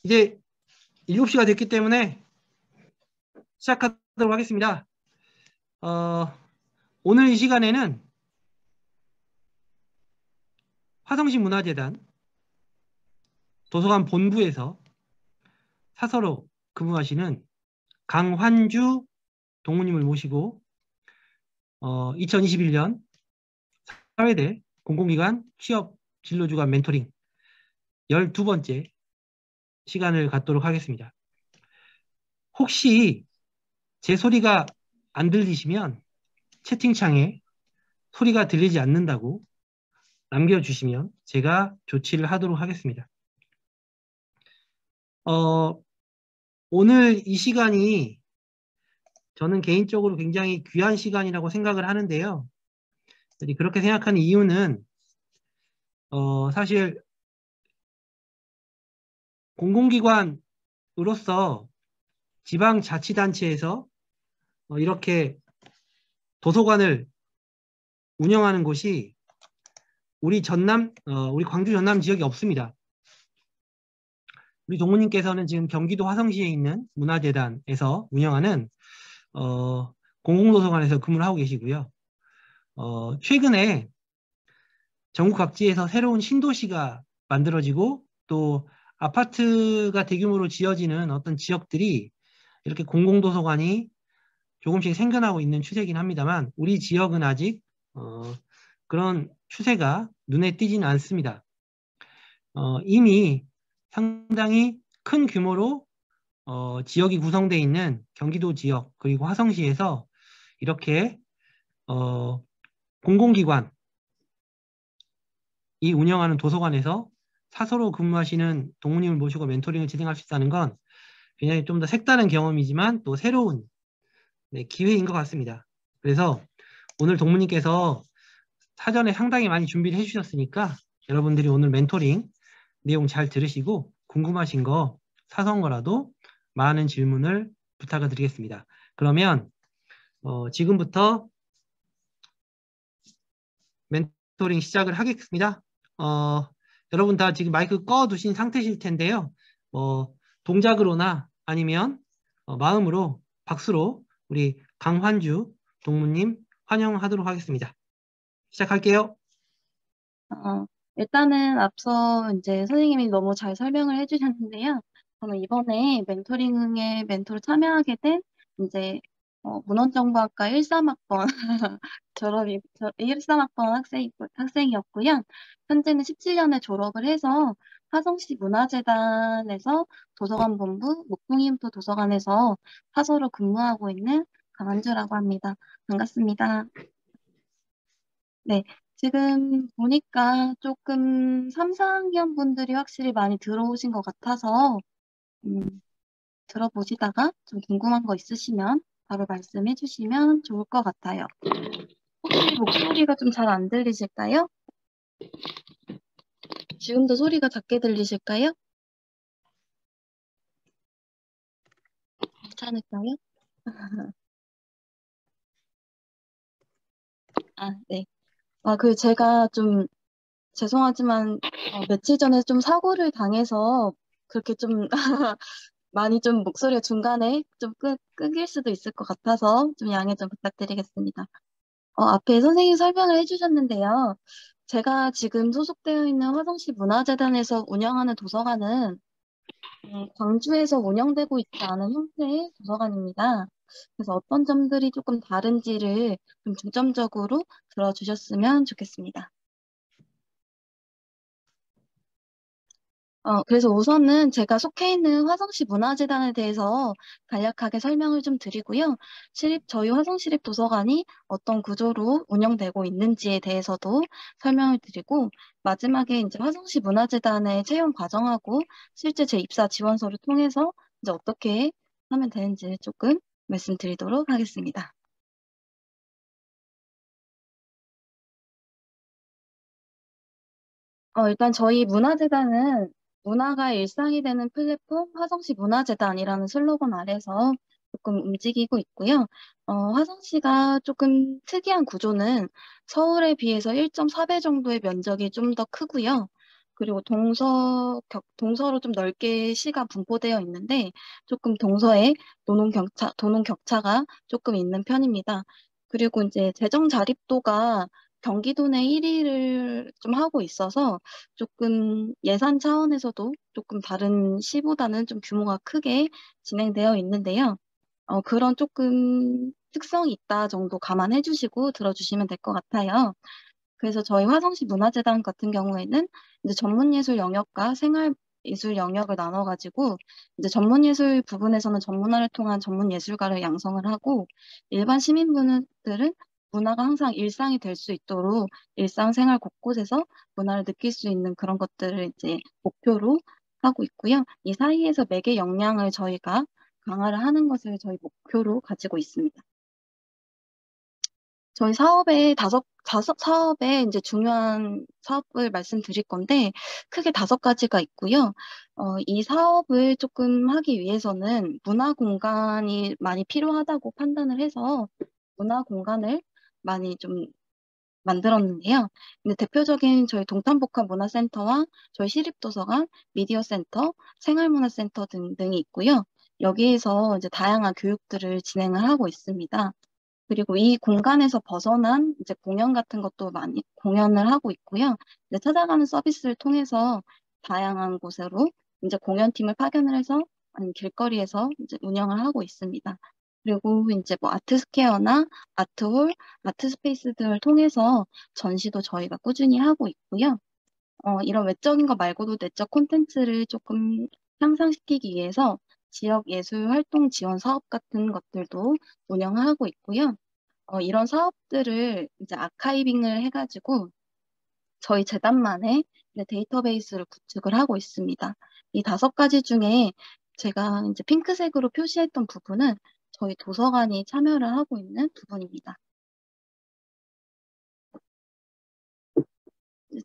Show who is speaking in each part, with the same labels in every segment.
Speaker 1: 이제 7시가 됐기 때문에 시작하도록 하겠습니다. 오늘 이 시간에는 화성시 문화재단 도서관 본부에서 사서로 근무하시는 강환주 동무님을 모시고 2021년 사회대 공공기관 취업 진로주간 멘토링 12번째 시간을 갖도록 하겠습니다. 혹시 제 소리가 안 들리시면 채팅창에 소리가 들리지 않는다고 남겨주시면 제가 조치를 하도록 하겠습니다. 오늘 이 시간이 저는 개인적으로 굉장히 귀한 시간이라고 생각을 하는데요. 그렇게 생각하는 이유는 사실 공공기관으로서 지방자치단체에서 이렇게 도서관을 운영하는 곳이 우리 광주 전남 지역에 없습니다. 우리 동무님께서는 지금 경기도 화성시에 있는 문화재단에서 운영하는 공공도서관에서 근무를 하고 계시고요. 최근에 전국 각지에서 새로운 신도시가 만들어지고 또 아파트가 대규모로 지어지는 어떤 지역들이 이렇게 공공도서관이 조금씩 생겨나고 있는 추세이긴 합니다만 우리 지역은 아직 그런 추세가 눈에 띄지는 않습니다. 이미 상당히 큰 규모로 지역이 구성되어 있는 경기도 지역 그리고 화성시에서 이렇게 공공기관이 운영하는 도서관에서 사서로 근무하시는 동무님을 모시고 멘토링을 진행할 수 있다는 건 굉장히 좀 더 색다른 경험이지만 또 새로운 기회인 것 같습니다. 그래서 오늘 동무님께서 사전에 상당히 많이 준비를 해주셨으니까 여러분들이 오늘 멘토링 내용 잘 들으시고 궁금하신 거 사소한 거라도 많은 질문을 부탁을 드리겠습니다. 그러면 지금부터 멘토링 시작을 하겠습니다. 여러분 다 지금 마이크 꺼두신 상태실 텐데요. 동작으로나 아니면 마음으로 박수로 우리 강환주 동무님 환영하도록 하겠습니다. 시작할게요.
Speaker 2: 일단은 앞서 이제 선생님이 너무 잘 설명을 해주셨는데요. 저는 이번에 멘토링에 멘토로 참여하게 된 이제 문헌정보학과 13학번 13학번 학생이었고요. 현재는 17년에 졸업을 해서 화성시 문화재단에서 도서관 본부 목동인포 도서관에서 사서로 근무하고 있는 강한주라고 합니다. 반갑습니다. 네. 지금 보니까 조금 3, 4학년 분들이 확실히 많이 들어오신 것 같아서 들어보시다가 좀 궁금한 거 있으시면 바로 말씀해 주시면 좋을 것 같아요. 혹시 목소리가 좀 잘 안 들리실까요? 지금도 소리가 작게 들리실까요? 괜찮을까요? 네. 제가 좀 죄송하지만 며칠 전에 좀 사고를 당해서 그렇게 좀 많이 좀 목소리가 중간에 좀 끊길 수도 있을 것 같아서 좀 양해 좀 부탁드리겠습니다. 앞에 선생님 설명을 해주셨는데요. 제가 지금 소속되어 있는 화성시 문화재단에서 운영하는 도서관은 광주에서 운영되고 있지 않은 형태의 도서관입니다. 그래서 어떤 점들이 조금 다른지를 좀 중점적으로 들어주셨으면 좋겠습니다. 그래서 우선은 제가 속해 있는 화성시 문화재단에 대해서 간략하게 설명을 좀 드리고요. 저희 화성시립 도서관이 어떤 구조로 운영되고 있는지에 대해서도 설명을 드리고, 마지막에 이제 화성시 문화재단의 채용 과정하고 실제 제 입사 지원서를 통해서 이제 어떻게 하면 되는지 조금 말씀드리도록 하겠습니다. 일단 저희 문화재단은 문화가 일상이 되는 플랫폼 화성시 문화재단이라는 슬로건 아래서 조금 움직이고 있고요. 화성시가 조금 특이한 구조는 서울에 비해서 1.4배 정도의 면적이 좀 더 크고요. 그리고 동서로 좀 넓게 시가 분포되어 있는데 조금 동서에 도농 격차가 조금 있는 편입니다. 그리고 이제 재정 자립도가 경기도 내 1위를 좀 하고 있어서 조금 예산 차원에서도 조금 다른 시보다는 좀 규모가 크게 진행되어 있는데요. 그런 조금 특성이 있다 정도 감안해 주시고 들어주시면 될 것 같아요. 그래서 저희 화성시 문화재단 같은 경우에는 이제 전문예술 영역과 생활예술 영역을 나눠가지고 이제 전문예술 부분에서는 전문화를 통한 전문예술가를 양성을 하고 일반 시민분들은 문화가 항상 일상이 될 수 있도록 일상생활 곳곳에서 문화를 느낄 수 있는 그런 것들을 이제 목표로 하고 있고요. 이 사이에서 매개 역량을 저희가 강화를 하는 것을 저희 목표로 가지고 있습니다. 저희 사업에 이제 중요한 사업을 말씀드릴 건데, 크게 5가지가 있고요. 이 사업을 조금 하기 위해서는 문화 공간이 많이 필요하다고 판단을 해서 문화 공간을 많이 좀 만들었는데요. 근데 대표적인 저희 동탄복합 문화센터와 저희 시립도서관, 미디어센터, 생활문화센터 등등이 있고요. 여기에서 이제 다양한 교육들을 진행을 하고 있습니다. 그리고 이 공간에서 벗어난 이제 공연 같은 것도 많이 공연을 하고 있고요. 이제 찾아가는 서비스를 통해서 다양한 곳으로 이제 공연팀을 파견을 해서 아니면 길거리에서 이제 운영을 하고 있습니다. 그리고 이제 뭐 아트스퀘어나 아트홀, 아트스페이스 등을 통해서 전시도 저희가 꾸준히 하고 있고요. 이런 외적인 거 말고도 내적 콘텐츠를 조금 향상시키기 위해서 지역 예술 활동 지원 사업 같은 것들도 운영하고 있고요. 이런 사업들을 이제 아카이빙을 해가지고 저희 재단만의 이제 데이터베이스를 구축을 하고 있습니다. 이 5가지 중에 제가 이제 핑크색으로 표시했던 부분은 저희 도서관이 참여를 하고 있는 부분입니다.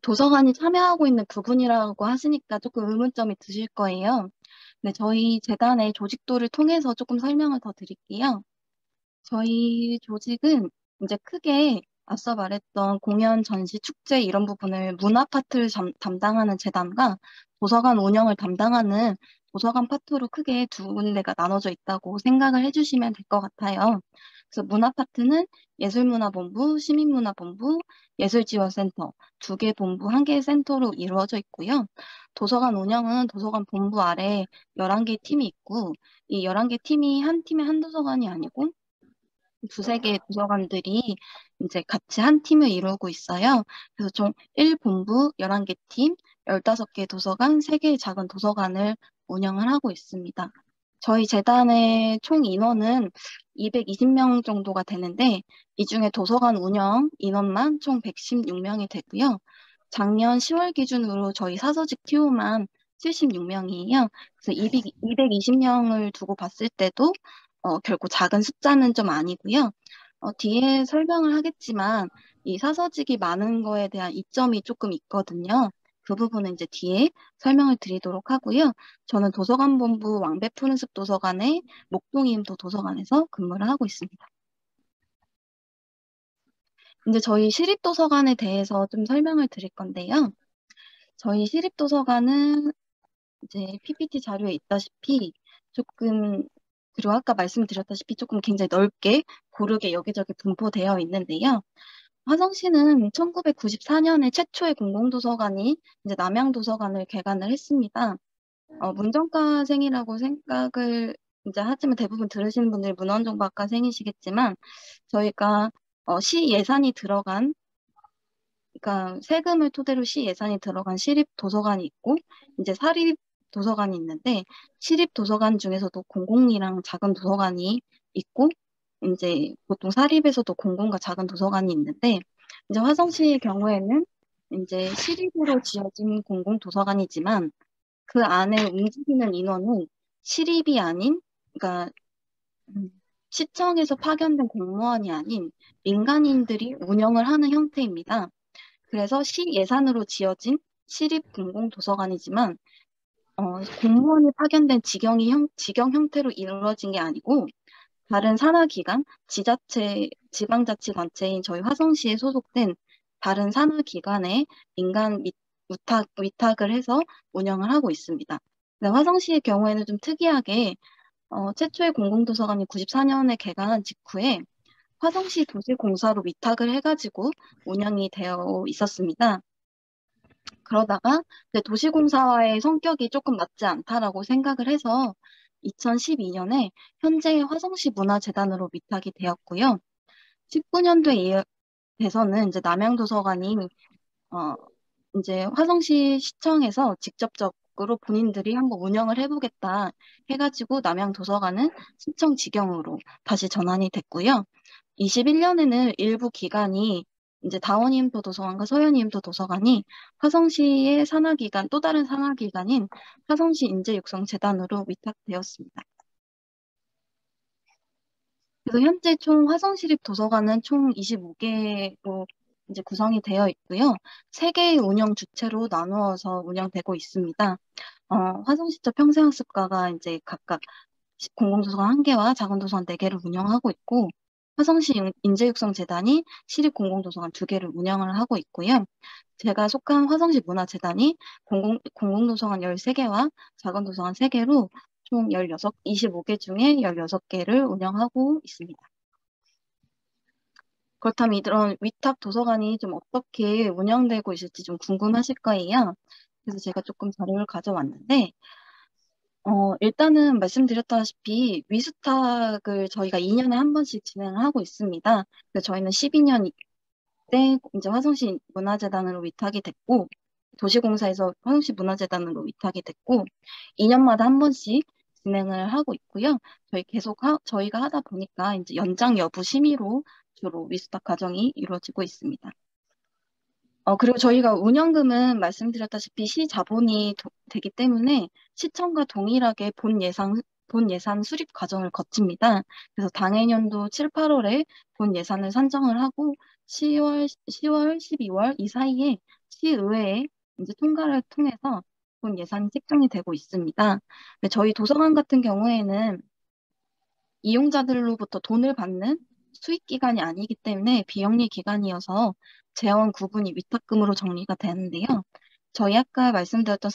Speaker 2: 도서관이 참여하고 있는 부분이라고 하시니까 조금 의문점이 드실 거예요. 네, 저희 재단의 조직도를 통해서 조금 설명을 더 드릴게요. 저희 조직은 이제 크게 앞서 말했던 공연, 전시, 축제 이런 부분을 문화 파트를 담당하는 재단과 도서관 운영을 담당하는 도서관 파트로 크게 2군데가 나눠져 있다고 생각을 해주시면 될 것 같아요. 그래서 문화 파트는 예술문화본부, 시민문화본부, 예술지원센터 2개 본부, 1개 센터로 이루어져 있고요. 도서관 운영은 도서관 본부 아래 11개 팀이 있고 이 11개 팀이 한 팀의 한 도서관이 아니고 2~3개의 도서관들이 이제 같이 한 팀을 이루고 있어요. 그래서 총 1본부 11개 팀, 15개 도서관, 3개의 작은 도서관을 운영을 하고 있습니다. 저희 재단의 총 인원은 220명 정도가 되는데 이 중에 도서관 운영 인원만 총 116명이 되고요. 작년 10월 기준으로 저희 사서직 TO만 76명이에요. 그래서 220명을 두고 봤을 때도 결코 작은 숫자는 좀 아니고요. 뒤에 설명을 하겠지만 이 사서직이 많은 거에 대한 이점이 조금 있거든요. 그 부분은 이제 뒤에 설명을 드리도록 하고요. 저는 도서관본부 왕배 푸른숲 도서관의 목동이음도 도서관에서 근무를 하고 있습니다. 이제 저희 시립도서관에 대해서 좀 설명을 드릴 건데요. 저희 시립도서관은 이제 PPT 자료에 있다시피 조금, 그리고 아까 말씀드렸다시피 조금 굉장히 넓게 고르게 여기저기 분포되어 있는데요. 화성시는 1994년에 최초의 공공도서관이 이제 남양도서관을 개관을 했습니다. 문정과생이라고 생각을 이제 하지만 대부분 들으시는 분들이 문헌정보학과생이시겠지만 저희가 시 예산이 들어간, 그러니까 세금을 토대로 시 예산이 들어간 시립 도서관이 있고 이제 사립 도서관이 있는데 시립 도서관 중에서도 공공이랑 작은 도서관이 있고 이제 보통 사립에서도 공공과 작은 도서관이 있는데 이제 화성시의 경우에는 이제 시립으로 지어진 공공 도서관이지만 그 안에 움직이는 인원은 시립이 아닌, 그러니까 음, 시청에서 파견된 공무원이 아닌 민간인들이 운영을 하는 형태입니다. 그래서 시 예산으로 지어진 시립 공공도서관이지만 공무원이 파견된 직영 형태로 이루어진 게 아니고 다른 산하기관, 지방자치단체인 저희 화성시에 소속된 다른 산하기관의 민간 위탁을 해서 운영을 하고 있습니다. 근데 화성시의 경우에는 좀 특이하게 최초의 공공도서관이 94년에 개관한 직후에 화성시 도시공사로 위탁을 해가지고 운영이 되어 있었습니다. 그러다가 이제 도시공사와의 성격이 조금 맞지 않다라고 생각을 해서 2012년에 현재의 화성시 문화재단으로 위탁이 되었고요. 19년도에 돼서는 이제 남양도서관이 어, 이제 화성시 시청에서 직접적으로 본인들이 한번 운영을 해보겠다 해가지고 남양도서관은 시청 직영으로 다시 전환이 됐고요. 21년에는 일부 기관이 이제 다원이음도 도서관과 서현이음도 도서관이 화성시의 산하기관, 또 다른 산하기관인 화성시 인재육성재단으로 위탁되었습니다. 그래서 현재 총 화성시립 도서관은 총 25개로 이제 구성이 되어 있고요. 3개의 운영 주체로 나누어서 운영되고 있습니다. 화성시청 평생학습과가 이제 각각 공공도서관 1개와 작은도서관 4개를 운영하고 있고, 화성시 인재육성재단이 시립공공도서관 2개를 운영을 하고 있고요. 제가 속한 화성시 문화재단이 공공도서관 13개와 작은도서관 3개로 총 25개 중에 16개를 운영하고 있습니다. 그렇다면 이런 위탁 도서관이 좀 어떻게 운영되고 있을지 좀 궁금하실 거예요. 그래서 제가 조금 자료를 가져왔는데, 일단은 말씀드렸다시피 위수탁을 저희가 2년에 한 번씩 진행을 하고 있습니다. 그래서 저희는 12년 때 이제 화성시 문화재단으로 위탁이 됐고, 도시공사에서 화성시 문화재단으로 위탁이 됐고, 2년마다 한 번씩 진행을 하고 있고요. 저희가 하다 보니까 이제 연장 여부 심의로 주로 위수탁 과정이 이루어지고 있습니다. 그리고 저희가 운영금은 말씀드렸다시피 시 자본이 되기 때문에 시청과 동일하게 본 예산 수립 과정을 거칩니다. 그래서 당해년도 7, 8월에 본 예산을 산정을 하고 10월, 12월 이 사이에 시의회에 이제 통과를 통해서 본 예산이 책정이 되고 있습니다. 근데 저희 도서관 같은 경우에는 이용자들로부터 돈을 받는 수익 기관이 아니기 때문에 비영리 기관이어서 재원 구분이 위탁금으로 정리가 되는데요. 저희 아까 말씀드렸던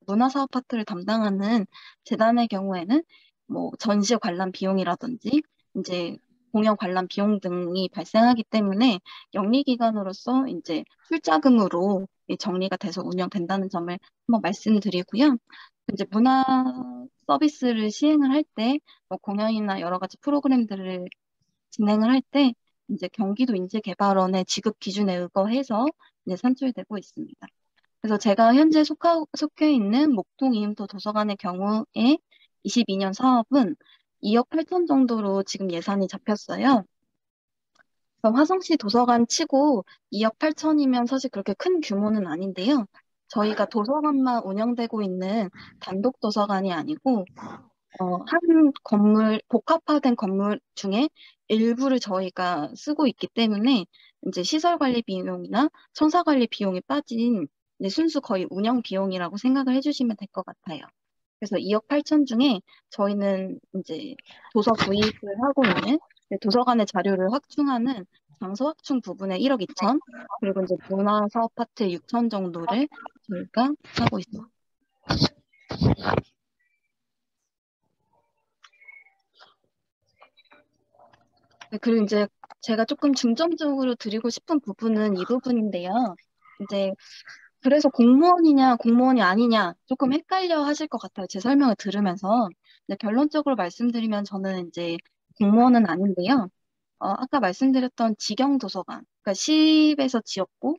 Speaker 2: 문화 사업 파트를 담당하는 재단의 경우에는 뭐 전시 관람 비용이라든지 이제 공연 관람 비용 등이 발생하기 때문에 영리기관으로서 이제 출자금으로 정리가 돼서 운영된다는 점을 한번 말씀드리고요. 이제 문화 서비스를 시행을 할 때, 뭐 공연이나 여러 가지 프로그램들을 진행을 할 때, 이제 경기도 인재개발원의 지급 기준에 의거해서 이제 산출되고 있습니다. 그래서 제가 현재 속해 있는 목동 이음도 도서관의 경우에 22년 사업은 2억 8천 정도로 지금 예산이 잡혔어요. 그래서 화성시 도서관 치고 2억 8천이면 사실 그렇게 큰 규모는 아닌데요. 저희가 도서관만 운영되고 있는 단독 도서관이 아니고 한 건물, 복합화된 건물 중에 일부를 저희가 쓰고 있기 때문에 이제 시설 관리 비용이나 청사 관리 비용이 빠진 이제 순수 거의 운영 비용이라고 생각을 해주시면 될 것 같아요. 그래서 2억 8천 중에 저희는 이제 도서 구입을 하고 있는 도서관의 자료를 확충하는 장소 확충 부분에 1억 2천, 그리고 이제 문화 사업 파트 6천 정도를 저희가 하고 있습니다. 네, 그리고 이제 제가 조금 중점적으로 드리고 싶은 부분은 이 부분인데요. 이제 그래서 공무원이냐 공무원이 아니냐 조금 헷갈려 하실 것 같아요. 제 설명을 들으면서. 근데 결론적으로 말씀드리면 저는 이제 공무원은 아닌데요. 아까 말씀드렸던 직영도서관, 그러니까 시에서 지었고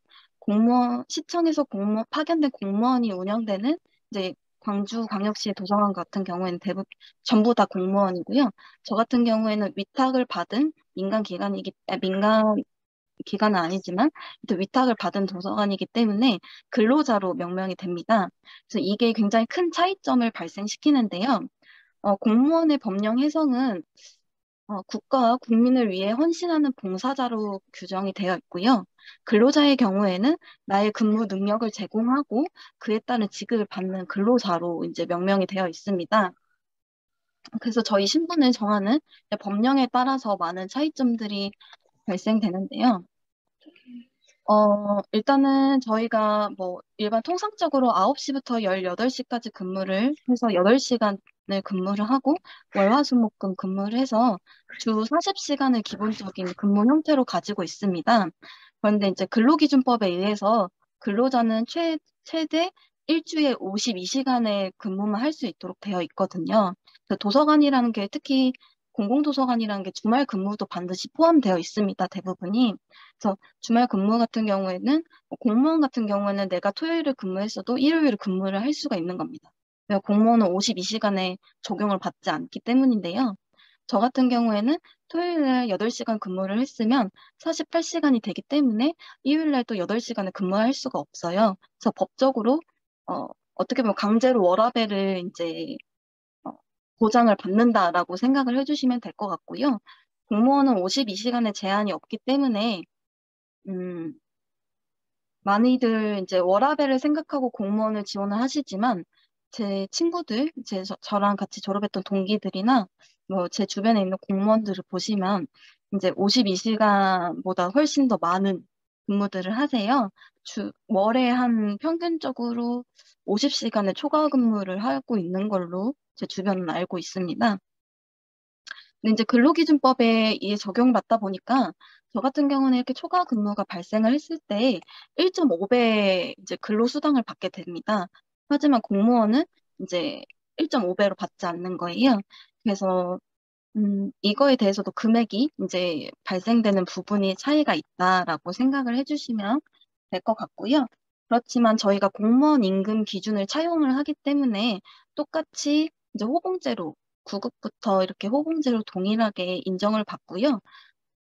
Speaker 2: 시청에서 파견된 공무원이 운영되는 이제 광주광역시 도서관 같은 경우에는 전부 다 공무원이고요. 저 같은 경우에는 위탁을 받은 민간 기관은 아니지만 또 위탁을 받은 도서관이기 때문에 근로자로 명명이 됩니다. 그래서 이게 굉장히 큰 차이점을 발생시키는데요. 공무원의 법령 해석은 국가와 국민을 위해 헌신하는 봉사자로 규정이 되어 있고요. 근로자의 경우에는 나의 근무 능력을 제공하고 그에 따른 지급을 받는 근로자로 이제 명명이 되어 있습니다. 그래서 저희 신분을 정하는 법령에 따라서 많은 차이점들이 발생되는데요. 일단은 저희가 뭐 일반 통상적으로 9시부터 18시까지 근무를 해서 8시간을 근무를 하고 월화수목금 근무를 해서 주 40시간을 기본적인 근무 형태로 가지고 있습니다. 그런데 이제 근로기준법에 의해서 근로자는 최대 일주에 52시간의 근무만 할 수 있도록 되어 있거든요. 그 도서관이라는 게 특히 공공도서관이라는 게 주말 근무도 반드시 포함되어 있습니다. 대부분이. 그래서 주말 근무 같은 경우에는 공무원 같은 경우에는 내가 토요일을 근무했어도 일요일을 근무를 할 수가 있는 겁니다. 왜냐 공무원은 52시간에 적용을 받지 않기 때문인데요. 저 같은 경우에는 토요일에 8시간 근무를 했으면 48시간이 되기 때문에 일요일날 또 8시간을 근무할 수가 없어요. 그래서 법적으로 어, 어떻게 보면 강제로 워라밸을 이제 어, 보장을 받는다라고 생각을 해주시면 될 것 같고요. 공무원은 52시간의 제한이 없기 때문에 음, 많이들 이제 워라밸을 생각하고 공무원을 지원을 하시지만 제 친구들, 저랑 같이 졸업했던 동기들이나 뭐 제 주변에 있는 공무원들을 보시면 이제 52시간보다 훨씬 더 많은 근무들을 하세요. 월에 한 평균적으로 50시간의 초과 근무를 하고 있는 걸로 제 주변은 알고 있습니다. 근데 이제 근로기준법에 이게 적용받다 보니까 저 같은 경우는 이렇게 초과 근무가 발생을 했을 때 1.5배 이제 근로수당을 받게 됩니다. 하지만 공무원은 이제 1.5배로 받지 않는 거예요. 그래서 이거에 대해서도 금액이 이제 발생되는 부분이 차이가 있다라고 생각을 해주시면 될 것 같고요. 그렇지만 저희가 공무원 임금 기준을 차용을 하기 때문에 똑같이 이제 호봉제로 9급부터 이렇게 호봉제로 동일하게 인정을 받고요.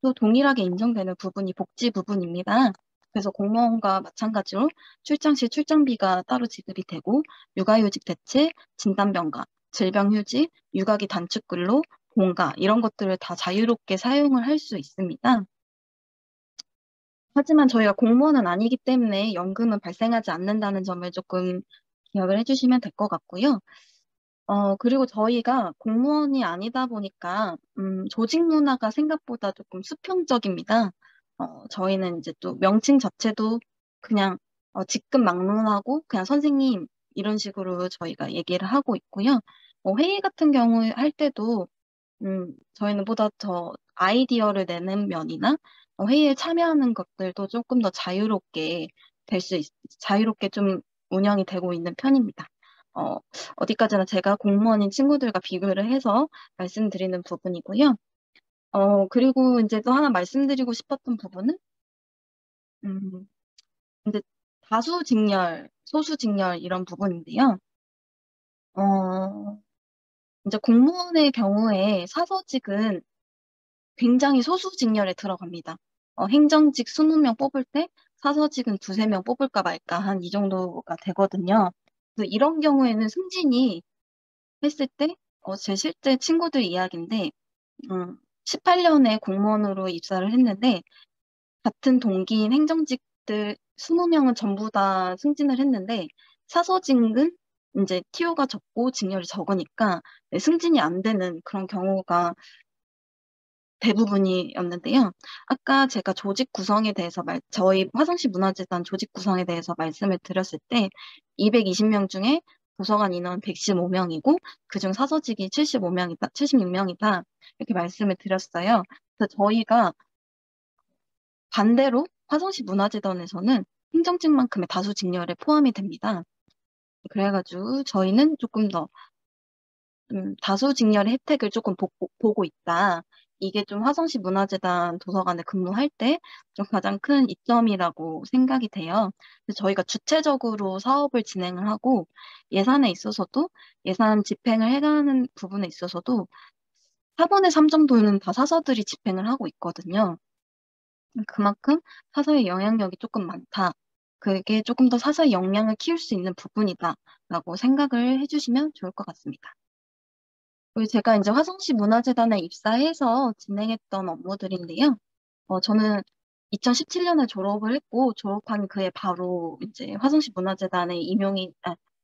Speaker 2: 또 동일하게 인정되는 부분이 복지 부분입니다. 그래서 공무원과 마찬가지로 출장 시 출장비가 따로 지급이 되고 육아휴직 대체, 진단병가, 질병휴직, 육아기 단축근로, 공가 이런 것들을 다 자유롭게 사용을 할 수 있습니다. 하지만 저희가 공무원은 아니기 때문에 연금은 발생하지 않는다는 점을 조금 기억을 해주시면 될 것 같고요. 그리고 저희가 공무원이 아니다 보니까, 조직 문화가 생각보다 조금 수평적입니다. 저희는 이제 또 명칭 자체도 그냥, 직급 막론하고 그냥 선생님, 이런 식으로 저희가 얘기를 하고 있고요. 회의 같은 경우 할 때도, 저희는 보다 더 아이디어를 내는 면이나 회의에 참여하는 것들도 조금 더 자유롭게 자유롭게 좀 운영이 되고 있는 편입니다. 어, 어디까지나 제가 공무원인 친구들과 비교를 해서 말씀드리는 부분이고요. 그리고 이제 또 하나 말씀드리고 싶었던 부분은, 음, 이제 다수직렬, 소수직렬 이런 부분인데요. 어, 이제 공무원의 경우에 사서직은 굉장히 소수직렬에 들어갑니다. 행정직 20명 뽑을 때 사서직은 두세 명 뽑을까 말까 한 이 정도가 되거든요. 그래서 이런 경우에는 승진이 했을 때, 제 실제 친구들 이야기인데, 18년에 공무원으로 입사를 했는데, 같은 동기인 행정직들 20명은 전부 다 승진을 했는데, 사서직은 이제 티오가 적고 직렬이 적으니까 네, 승진이 안 되는 그런 경우가 대부분이었는데요. 아까 제가 조직 구성에 대해서 저희 화성시 문화재단 조직 구성에 대해서 말씀을 드렸을 때 220명 중에 도서관 인원 115명이고 그중 사서직이 75명이다, 76명이다 이렇게 말씀을 드렸어요. 그래서 저희가 반대로 화성시 문화재단에서는 행정직만큼의 다수 직렬에 포함이 됩니다. 그래가지고 저희는 조금 더 다수직렬의 혜택을 조금 보고 있다. 이게 좀 화성시 문화재단 도서관에 근무할 때 좀 가장 큰 이점이라고 생각이 돼요. 그래서 저희가 주체적으로 사업을 진행을 하고 예산에 있어서도 예산 집행을 해가는 부분에 있어서도 4분의 3 정도는 다 사서들이 집행을 하고 있거든요. 그만큼 사서의 영향력이 조금 많다. 그게 조금 더 사서의 역량을 키울 수 있는 부분이다라고 생각을 해주시면 좋을 것 같습니다. 그리고 제가 이제 화성시 문화재단에 입사해서 진행했던 업무들인데요. 저는 2017년에 졸업을 했고, 졸업한 그해 바로 이제 화성시 문화재단에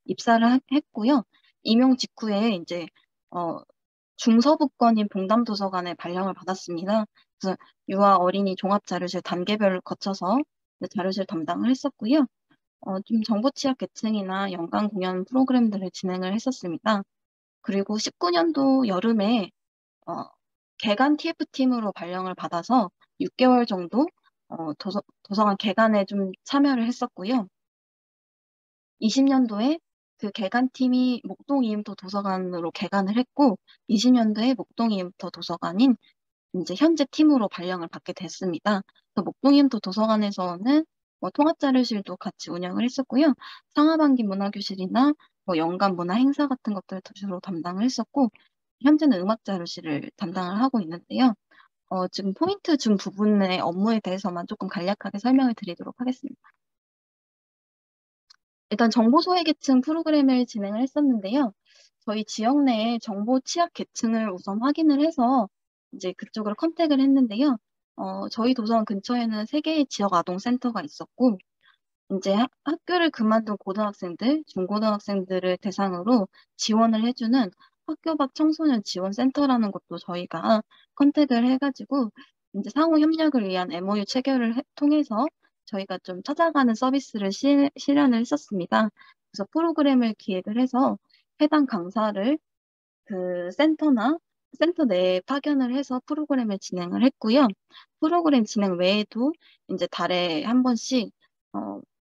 Speaker 2: 입사를 했고요. 임용 직후에 이제, 중서부권인 봉담도서관에 발령을 받았습니다. 그래서 유아 어린이 종합자료실 단계별을 거쳐서 자료실 담당을 했었고요. 좀 정보 취약 계층이나 연간 공연 프로그램들을 진행을 했었습니다. 그리고 19년도 여름에 어, 개간 TF팀으로 발령을 받아서 6개월 정도 도서관 개간에 좀 참여를 했었고요. 20년도에 그 개간팀이 목동 이음터 도서관으로 개간을 했고, 20년도에 목동 이음터 도서관인 이제 현재 팀으로 발령을 받게 됐습니다. 그래서 목동 이음터 도서관에서는 뭐 통합자료실도 같이 운영을 했었고요. 상하반기 문화교실이나 뭐 연간 문화 행사 같은 것들을 주로 담당을 했었고, 현재는 음악자료실을 담당을 하고 있는데요. 지금 포인트 준 부분의 업무에 대해서만 조금 간략하게 설명을 드리도록 하겠습니다. 일단 정보 소외 계층 프로그램을 진행을 했었는데요. 저희 지역 내에 정보 취약 계층을 우선 확인을 해서 이제 그쪽으로 컨택을 했는데요. 저희 도서관 근처에는 3개의 지역 아동 센터가 있었고, 이제 학교를 그만둔 고등학생들, 중고등학생들을 대상으로 지원을 해주는 학교 밖 청소년 지원센터라는 것도 저희가 컨택을 해가지고 이제 상호 협력을 위한 MOU 체결을 통해서 저희가 좀 찾아가는 서비스를 실현을 했었습니다. 그래서 프로그램을 기획을 해서 해당 강사를 그 센터 내에 파견을 해서 프로그램을 진행을 했고요. 프로그램 진행 외에도 이제 달에 한 번씩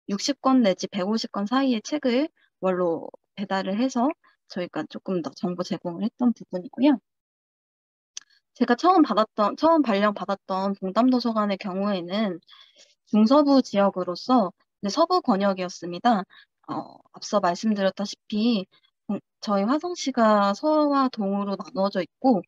Speaker 2: 60권 내지 150권 사이의 책을 월로 배달을 해서 저희가 조금 더 정보 제공을 했던 부분이고요. 제가 처음 발령 받았던 봉담도서관의 경우에는 중서부 지역으로서 이제 서부 권역이었습니다. 앞서 말씀드렸다시피 저희 화성시가 서와 동으로 나누어져 있고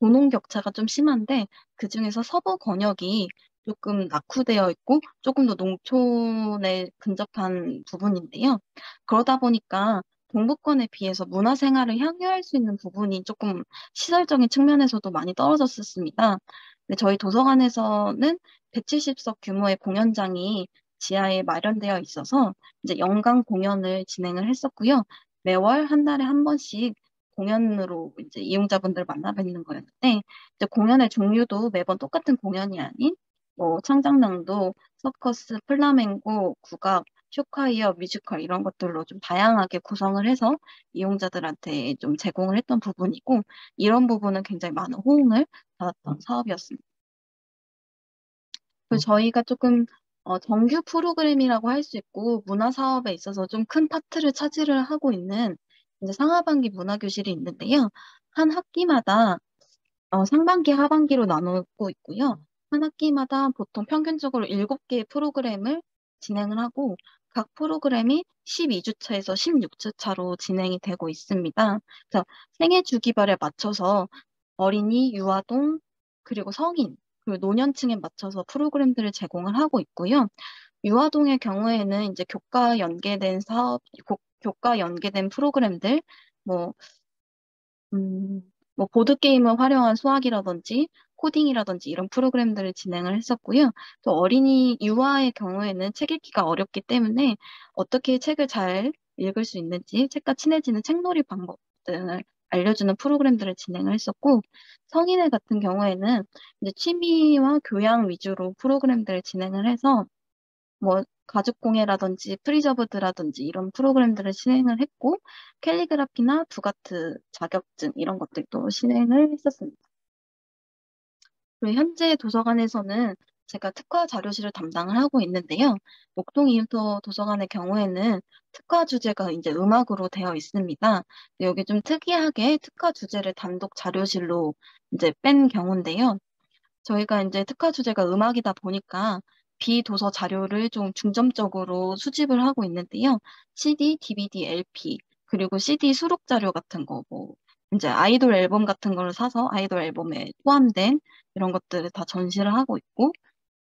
Speaker 2: 도농 격차가 좀 심한데 그중에서 서부 권역이 조금 낙후되어 있고 조금 더 농촌에 근접한 부분인데요. 그러다 보니까 동부권에 비해서 문화생활을 향유할 수 있는 부분이 조금 시설적인 측면에서도 많이 떨어졌었습니다. 근데 저희 도서관에서는 170석 규모의 공연장이 지하에 마련되어 있어서 이제 연간 공연을 진행을 했었고요. 매월 한 달에 한 번씩 공연으로 이제 이용자분들 만나 뵙는 거였는데 이제 공연의 종류도 매번 똑같은 공연이 아닌 뭐 창작낭도, 서커스, 플라멩고, 국악, 쇼카이어, 뮤지컬 이런 것들로 좀 다양하게 구성을 해서 이용자들한테 좀 제공을 했던 부분이고 이런 부분은 굉장히 많은 호응을 받았던 사업이었습니다. 그리고 저희가 조금 정규 프로그램이라고 할 수 있고 문화 사업에 있어서 좀 큰 파트를 차지를 하고 있는 이제 상하반기 문화교실이 있는데요. 한 학기마다 상반기, 하반기로 나누고 있고요. 한 학기마다 보통 평균적으로 7개의 프로그램을 진행을 하고 각 프로그램이 12주차에서 16주차로 진행이 되고 있습니다. 그래서 생애 주기별에 맞춰서 어린이, 유아동, 그리고 성인, 그리고 노년층에 맞춰서 프로그램들을 제공을 하고 있고요. 유아동의 경우에는 이제 교과 연계된 프로그램들, 뭐 음, 뭐 보드게임을 활용한 수학이라든지 코딩이라든지 이런 프로그램들을 진행을 했었고요. 또 어린이 유아의 경우에는 책 읽기가 어렵기 때문에 어떻게 책을 잘 읽을 수 있는지 책과 친해지는 책놀이 방법 등을 알려주는 프로그램들을 진행을 했었고 성인의 같은 경우에는 이제 취미와 교양 위주로 프로그램들을 진행을 해서 뭐 가죽공예라든지 프리저브드라든지 이런 프로그램들을 진행을 했고 캘리그라피나 두가트 자격증 이런 것들도 진행을 했었습니다. 그리고 현재 도서관에서는 제가 특화 자료실을 담당을 하고 있는데요. 목동 이음터 도서관의 경우에는 특화 주제가 이제 음악으로 되어 있습니다. 여기 좀 특이하게 특화 주제를 단독 자료실로 이제 뺀 경우인데요. 저희가 이제 특화 주제가 음악이다 보니까 비도서 자료를 좀 중점적으로 수집을 하고 있는데요. CD, DVD, LP, 그리고 CD 수록 자료 같은 거, 뭐, 이제 아이돌 앨범 같은 걸 사서 아이돌 앨범에 포함된 이런 것들을 다 전시를 하고 있고,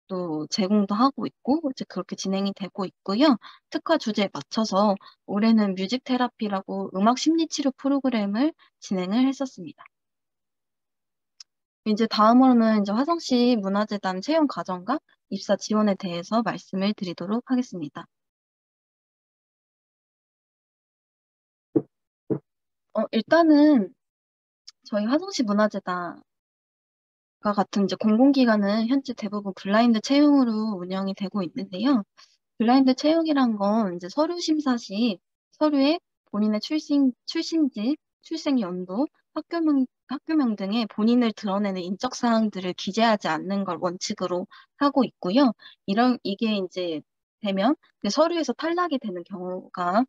Speaker 2: 또 제공도 하고 있고, 이제 그렇게 진행이 되고 있고요. 특화 주제에 맞춰서 올해는 뮤직 테라피라고 음악 심리 치료 프로그램을 진행을 했었습니다. 이제 다음으로는 이제 화성시 문화재단 채용 과정과 입사 지원에 대해서 말씀을 드리도록 하겠습니다. 일단은 저희 화성시 문화재단은 같은 이제 공공기관은 현재 대부분 블라인드 채용으로 운영이 되고 있는데요. 블라인드 채용이란 건 이제 서류 심사 시 서류에 본인의 출신지, 출생 연도, 학교명 등의 본인을 드러내는 인적 사항들을 기재하지 않는 걸 원칙으로 하고 있고요. 이게 이제 되면 그 서류에서 탈락이 되는 경우가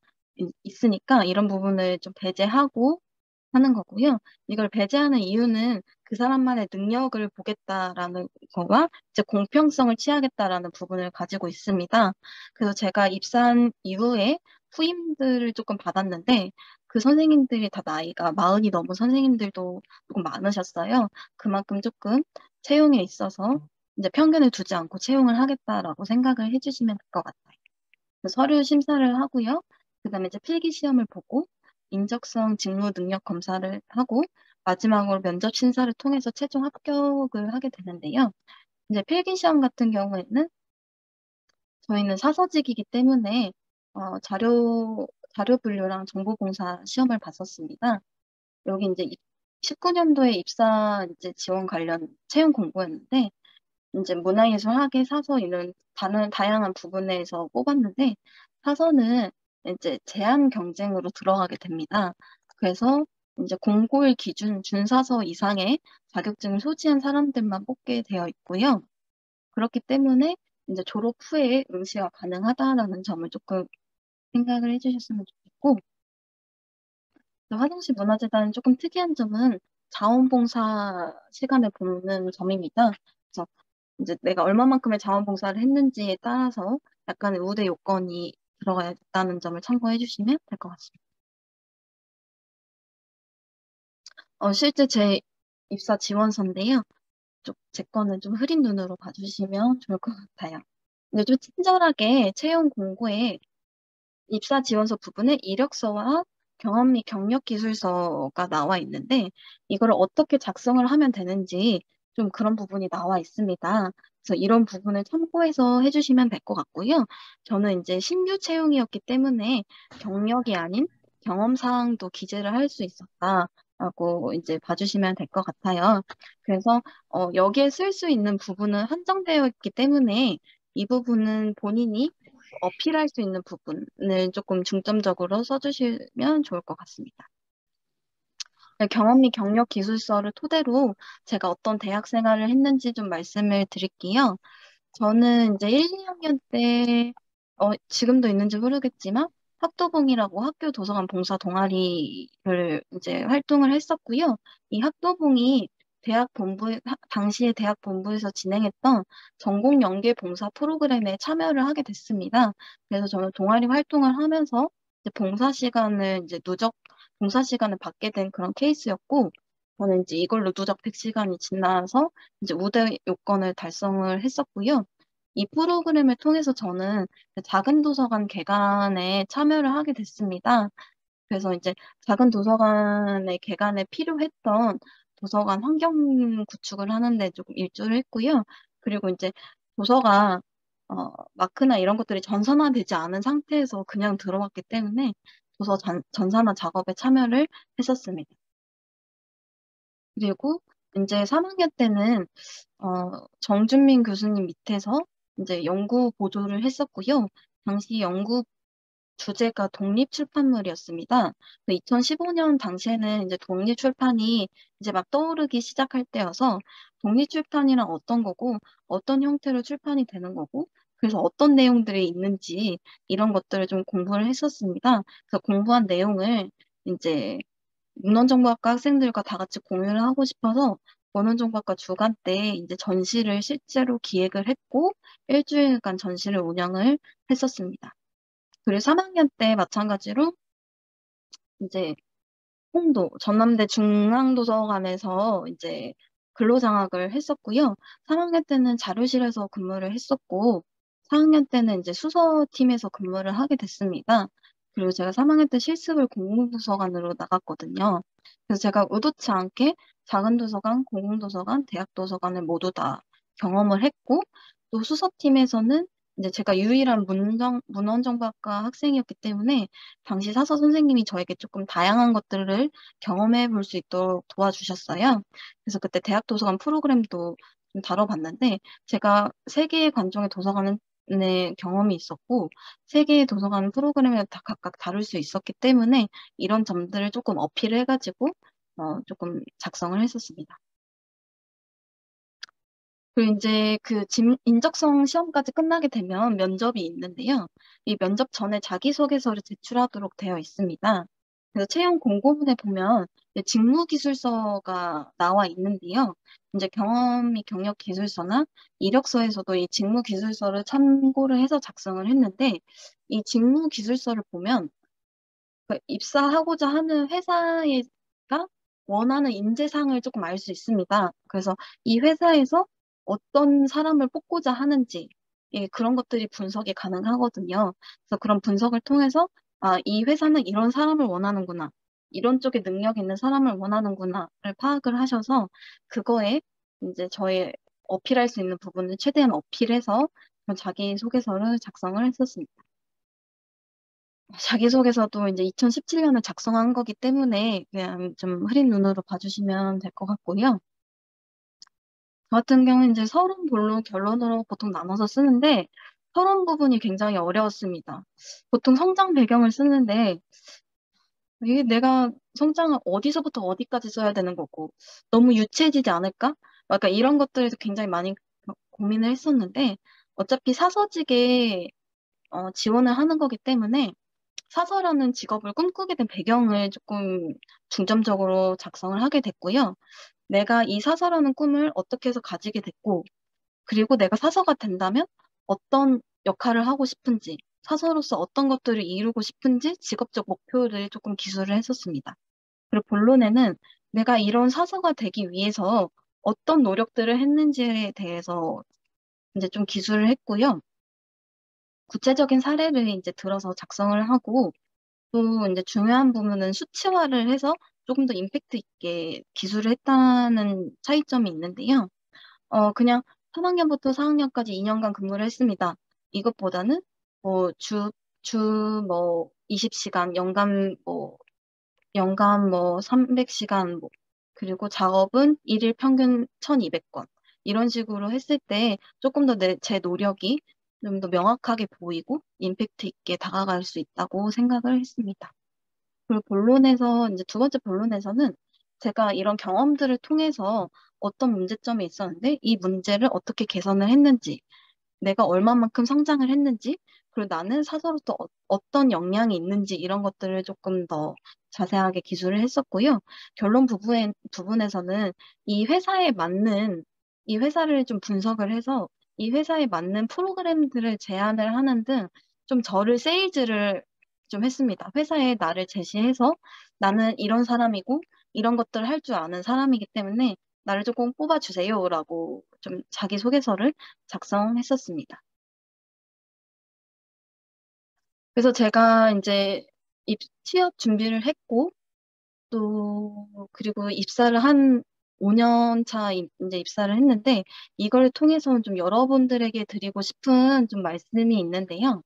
Speaker 2: 있으니까 이런 부분을 좀 배제하고 하는 거고요. 이걸 배제하는 이유는 그 사람만의 능력을 보겠다라는 거와 이제 공평성을 취하겠다라는 부분을 가지고 있습니다. 그래서 제가 입사한 이후에 후임들을 조금 받았는데 그 선생님들이 다 나이가 40이 넘은 선생님들도 조금 많으셨어요. 그만큼 조금 채용에 있어서 이제 편견을 두지 않고 채용을 하겠다라고 생각을 해주시면 될 것 같아요. 서류 심사를 하고요. 그다음에 이제 필기 시험을 보고 인적성 직무 능력 검사를 하고 마지막으로 면접 심사를 통해서 최종 합격을 하게 되는데요. 이제 필기 시험 같은 경우에는 저희는 사서직이기 때문에 자료 분류랑 정보 공사 시험을 봤었습니다. 여기 이제 19년도에 입사 이제 지원 관련 채용 공고였는데 이제 문화예술, 학예, 사서 이런 다양한 부분에서 뽑았는데 사서는 이제 제한 경쟁으로 들어가게 됩니다. 그래서 이제 공고일 기준 준사서 이상의 자격증을 소지한 사람들만 뽑게 되어 있고요. 그렇기 때문에 이제 졸업 후에 응시가 가능하다라는 점을 조금 생각을 해주셨으면 좋겠고, 화성시 문화재단은 조금 특이한 점은 자원봉사 시간을 보는 점입니다. 그래서 이제 내가 얼마만큼의 자원봉사를 했는지에 따라서 약간의 우대 요건이 들어가야 된다는 점을 참고해 주시면 될 것 같습니다. 실제 제 입사 지원서인데요. 제 거는 좀 흐린 눈으로 봐주시면 좋을 것 같아요. 근데 좀 친절하게 채용 공고에 입사 지원서 부분에 이력서와 경험 및 경력 기술서가 나와 있는데 이걸 어떻게 작성을 하면 되는지 좀 그런 부분이 나와 있습니다. 그래서 이런 부분을 참고해서 해주시면 될 것 같고요. 저는 이제 신규 채용이었기 때문에 경력이 아닌 경험 사항도 기재를 할 수 있었다라고 이제 봐주시면 될 것 같아요. 그래서 여기에 쓸 수 있는 부분은 한정되어 있기 때문에 이 부분은 본인이 어필할 수 있는 부분을 조금 중점적으로 써주시면 좋을 것 같습니다. 네, 경험 및 경력 기술서를 토대로 제가 어떤 대학 생활을 했는지 좀 말씀을 드릴게요. 저는 이제 1, 2학년 때, 지금도 있는지 모르겠지만, 학도봉이라고 학교 도서관 봉사 동아리를 이제 활동을 했었고요. 이 학도봉이 당시에 대학 본부에서 진행했던 전공 연계 봉사 프로그램에 참여를 하게 됐습니다. 그래서 저는 동아리 활동을 하면서 이제 봉사 시간을 받게 된 그런 케이스였고, 저는 이제 이걸로 누적 100시간이 지나서 이제 우대 요건을 달성을 했었고요. 이 프로그램을 통해서 저는 작은 도서관 개관에 참여를 하게 됐습니다. 그래서 이제 작은 도서관의 개관에 필요했던 도서관 환경 구축을 하는데 조금 일조를 했고요. 그리고 이제 도서가 마크나 이런 것들이 전산화되지 않은 상태에서 그냥 들어왔기 때문에 전산화 작업에 참여를 했었습니다. 그리고 이제 3학년 때는 정준민 교수님 밑에서 이제 연구 보조를 했었고요. 당시 연구 주제가 독립출판물이었습니다. 2015년 당시에는 이제 독립출판이 이제 막 떠오르기 시작할 때여서 독립출판이란 어떤 거고, 어떤 형태로 출판이 되는 거고, 그래서 어떤 내용들이 있는지 이런 것들을 좀 공부를 했었습니다. 그래서 공부한 내용을 이제 문헌정보학과 학생들과 다 같이 공유를 하고 싶어서 문헌정보학과 주간 때 이제 전시를 실제로 기획을 했고 일주일간 전시를 운영을 했었습니다. 그리고 3학년 때 마찬가지로 이제 전남대 중앙도서관에서 이제 근로장학을 했었고요. 3학년 때는 자료실에서 근무를 했었고, 4학년 때는 이제 수서팀에서 근무를 하게 됐습니다. 그리고 제가 3학년 때 실습을 공공도서관으로 나갔거든요. 그래서 제가 의도치 않게 작은 도서관, 공공도서관, 대학도서관을 모두 다 경험을 했고, 또 수서팀에서는 이제 제가 유일한 문헌정보학과 학생이었기 때문에 당시 사서 선생님이 저에게 조금 다양한 것들을 경험해 볼 수 있도록 도와주셨어요. 그래서 그때 대학 도서관 프로그램도 좀 다뤄봤는데 제가 세 개의 관종의 도서관의 경험이 있었고 세 개의 도서관 프로그램을 다 각각 다룰 수 있었기 때문에 이런 점들을 조금 어필을 해가지고 조금 작성을 했었습니다. 그리고 이제 인적성 시험까지 끝나게 되면 면접이 있는데요. 이 면접 전에 자기소개서를 제출하도록 되어 있습니다. 그래서 채용 공고문에 보면 이제 직무기술서가 나와 있는데요. 이제 경력기술서나 이력서에서도 이 직무기술서를 참고를 해서 작성을 했는데 이 직무기술서를 보면 입사하고자 하는 회사가 원하는 인재상을 조금 알 수 있습니다. 그래서 이 회사에서 어떤 사람을 뽑고자 하는지, 예, 그런 것들이 분석이 가능하거든요. 그래서 그런 분석을 통해서, 아, 이 회사는 이런 사람을 원하는구나. 이런 쪽에 능력 있는 사람을 원하는구나를 파악을 하셔서, 그거에 이제 저의 어필할 수 있는 부분을 최대한 어필해서 자기소개서를 작성을 했었습니다. 자기소개서도 이제 2017년에 작성한 거기 때문에 그냥 좀 흐린 눈으로 봐주시면 될 것 같고요. 저 같은 경우는 이제 서론, 본론, 결론으로 보통 나눠서 쓰는데 서론 부분이 굉장히 어려웠습니다. 보통 성장 배경을 쓰는데 이게 내가 성장을 어디서부터 어디까지 써야 되는 거고 너무 유치해지지 않을까? 약간 이런 것들에서 굉장히 많이 고민을 했었는데 어차피 사서직에 지원을 하는 거기 때문에 사서라는 직업을 꿈꾸게 된 배경을 조금 중점적으로 작성을 하게 됐고요. 내가 이 사서라는 꿈을 어떻게 해서 가지게 됐고, 그리고 내가 사서가 된다면 어떤 역할을 하고 싶은지, 사서로서 어떤 것들을 이루고 싶은지 직업적 목표를 조금 기술을 했었습니다. 그리고 본론에는 내가 이런 사서가 되기 위해서 어떤 노력들을 했는지에 대해서 이제 좀 기술을 했고요. 구체적인 사례를 이제 들어서 작성을 하고, 또 이제 중요한 부분은 수치화를 해서 조금 더 임팩트 있게 기술을 했다는 차이점이 있는데요. 그냥 3학년부터 4학년까지 2년간 근무를 했습니다. 이것보다는 뭐 주 20시간, 연간 뭐 300시간, 그리고 작업은 일일 평균 1200건. 이런 식으로 했을 때 조금 더 제 노력이 좀 더 명확하게 보이고 임팩트 있게 다가갈 수 있다고 생각을 했습니다. 그리고 본론에서, 이제 두 번째 본론에서는 제가 이런 경험들을 통해서 어떤 문제점이 있었는데 이 문제를 어떻게 개선을 했는지, 내가 얼마만큼 성장을 했는지, 그리고 나는 사서로서 어떤 역량이 있는지 이런 것들을 조금 더 자세하게 기술을 했었고요. 결론 부분에서는 이 회사에 맞는, 이 회사를 좀 분석을 해서 이 회사에 맞는 프로그램들을 제안을 하는 등 좀 저를 세일즈를 좀 했습니다. 회사에 나를 제시해서 나는 이런 사람이고 이런 것들을 할 줄 아는 사람이기 때문에 나를 조금 뽑아주세요라고 좀 자기소개서를 작성했었습니다. 그래서 제가 이제 취업 준비를 했고, 그리고 입사를 한 5년 차 이제 입사를 했는데, 이걸 통해서는 좀 여러분들에게 드리고 싶은 좀 말씀이 있는데요.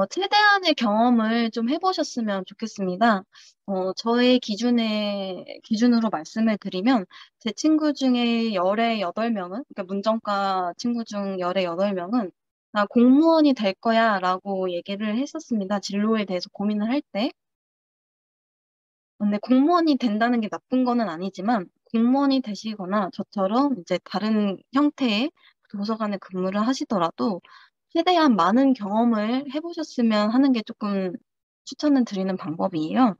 Speaker 2: 최대한의 경험을 좀 해보셨으면 좋겠습니다. 저의 기준으로 말씀을 드리면, 제 친구 중에 열의 8명은, 그러니까 문정과 친구 중 열의 8명은, 나 공무원이 될 거야 라고 얘기를 했었습니다. 진로에 대해서 고민을 할 때. 근데 공무원이 된다는 게 나쁜 거는 아니지만, 공무원이 되시거나 저처럼 이제 다른 형태의 도서관에 근무를 하시더라도, 최대한 많은 경험을 해보셨으면 하는 게 조금 추천을 드리는 방법이에요.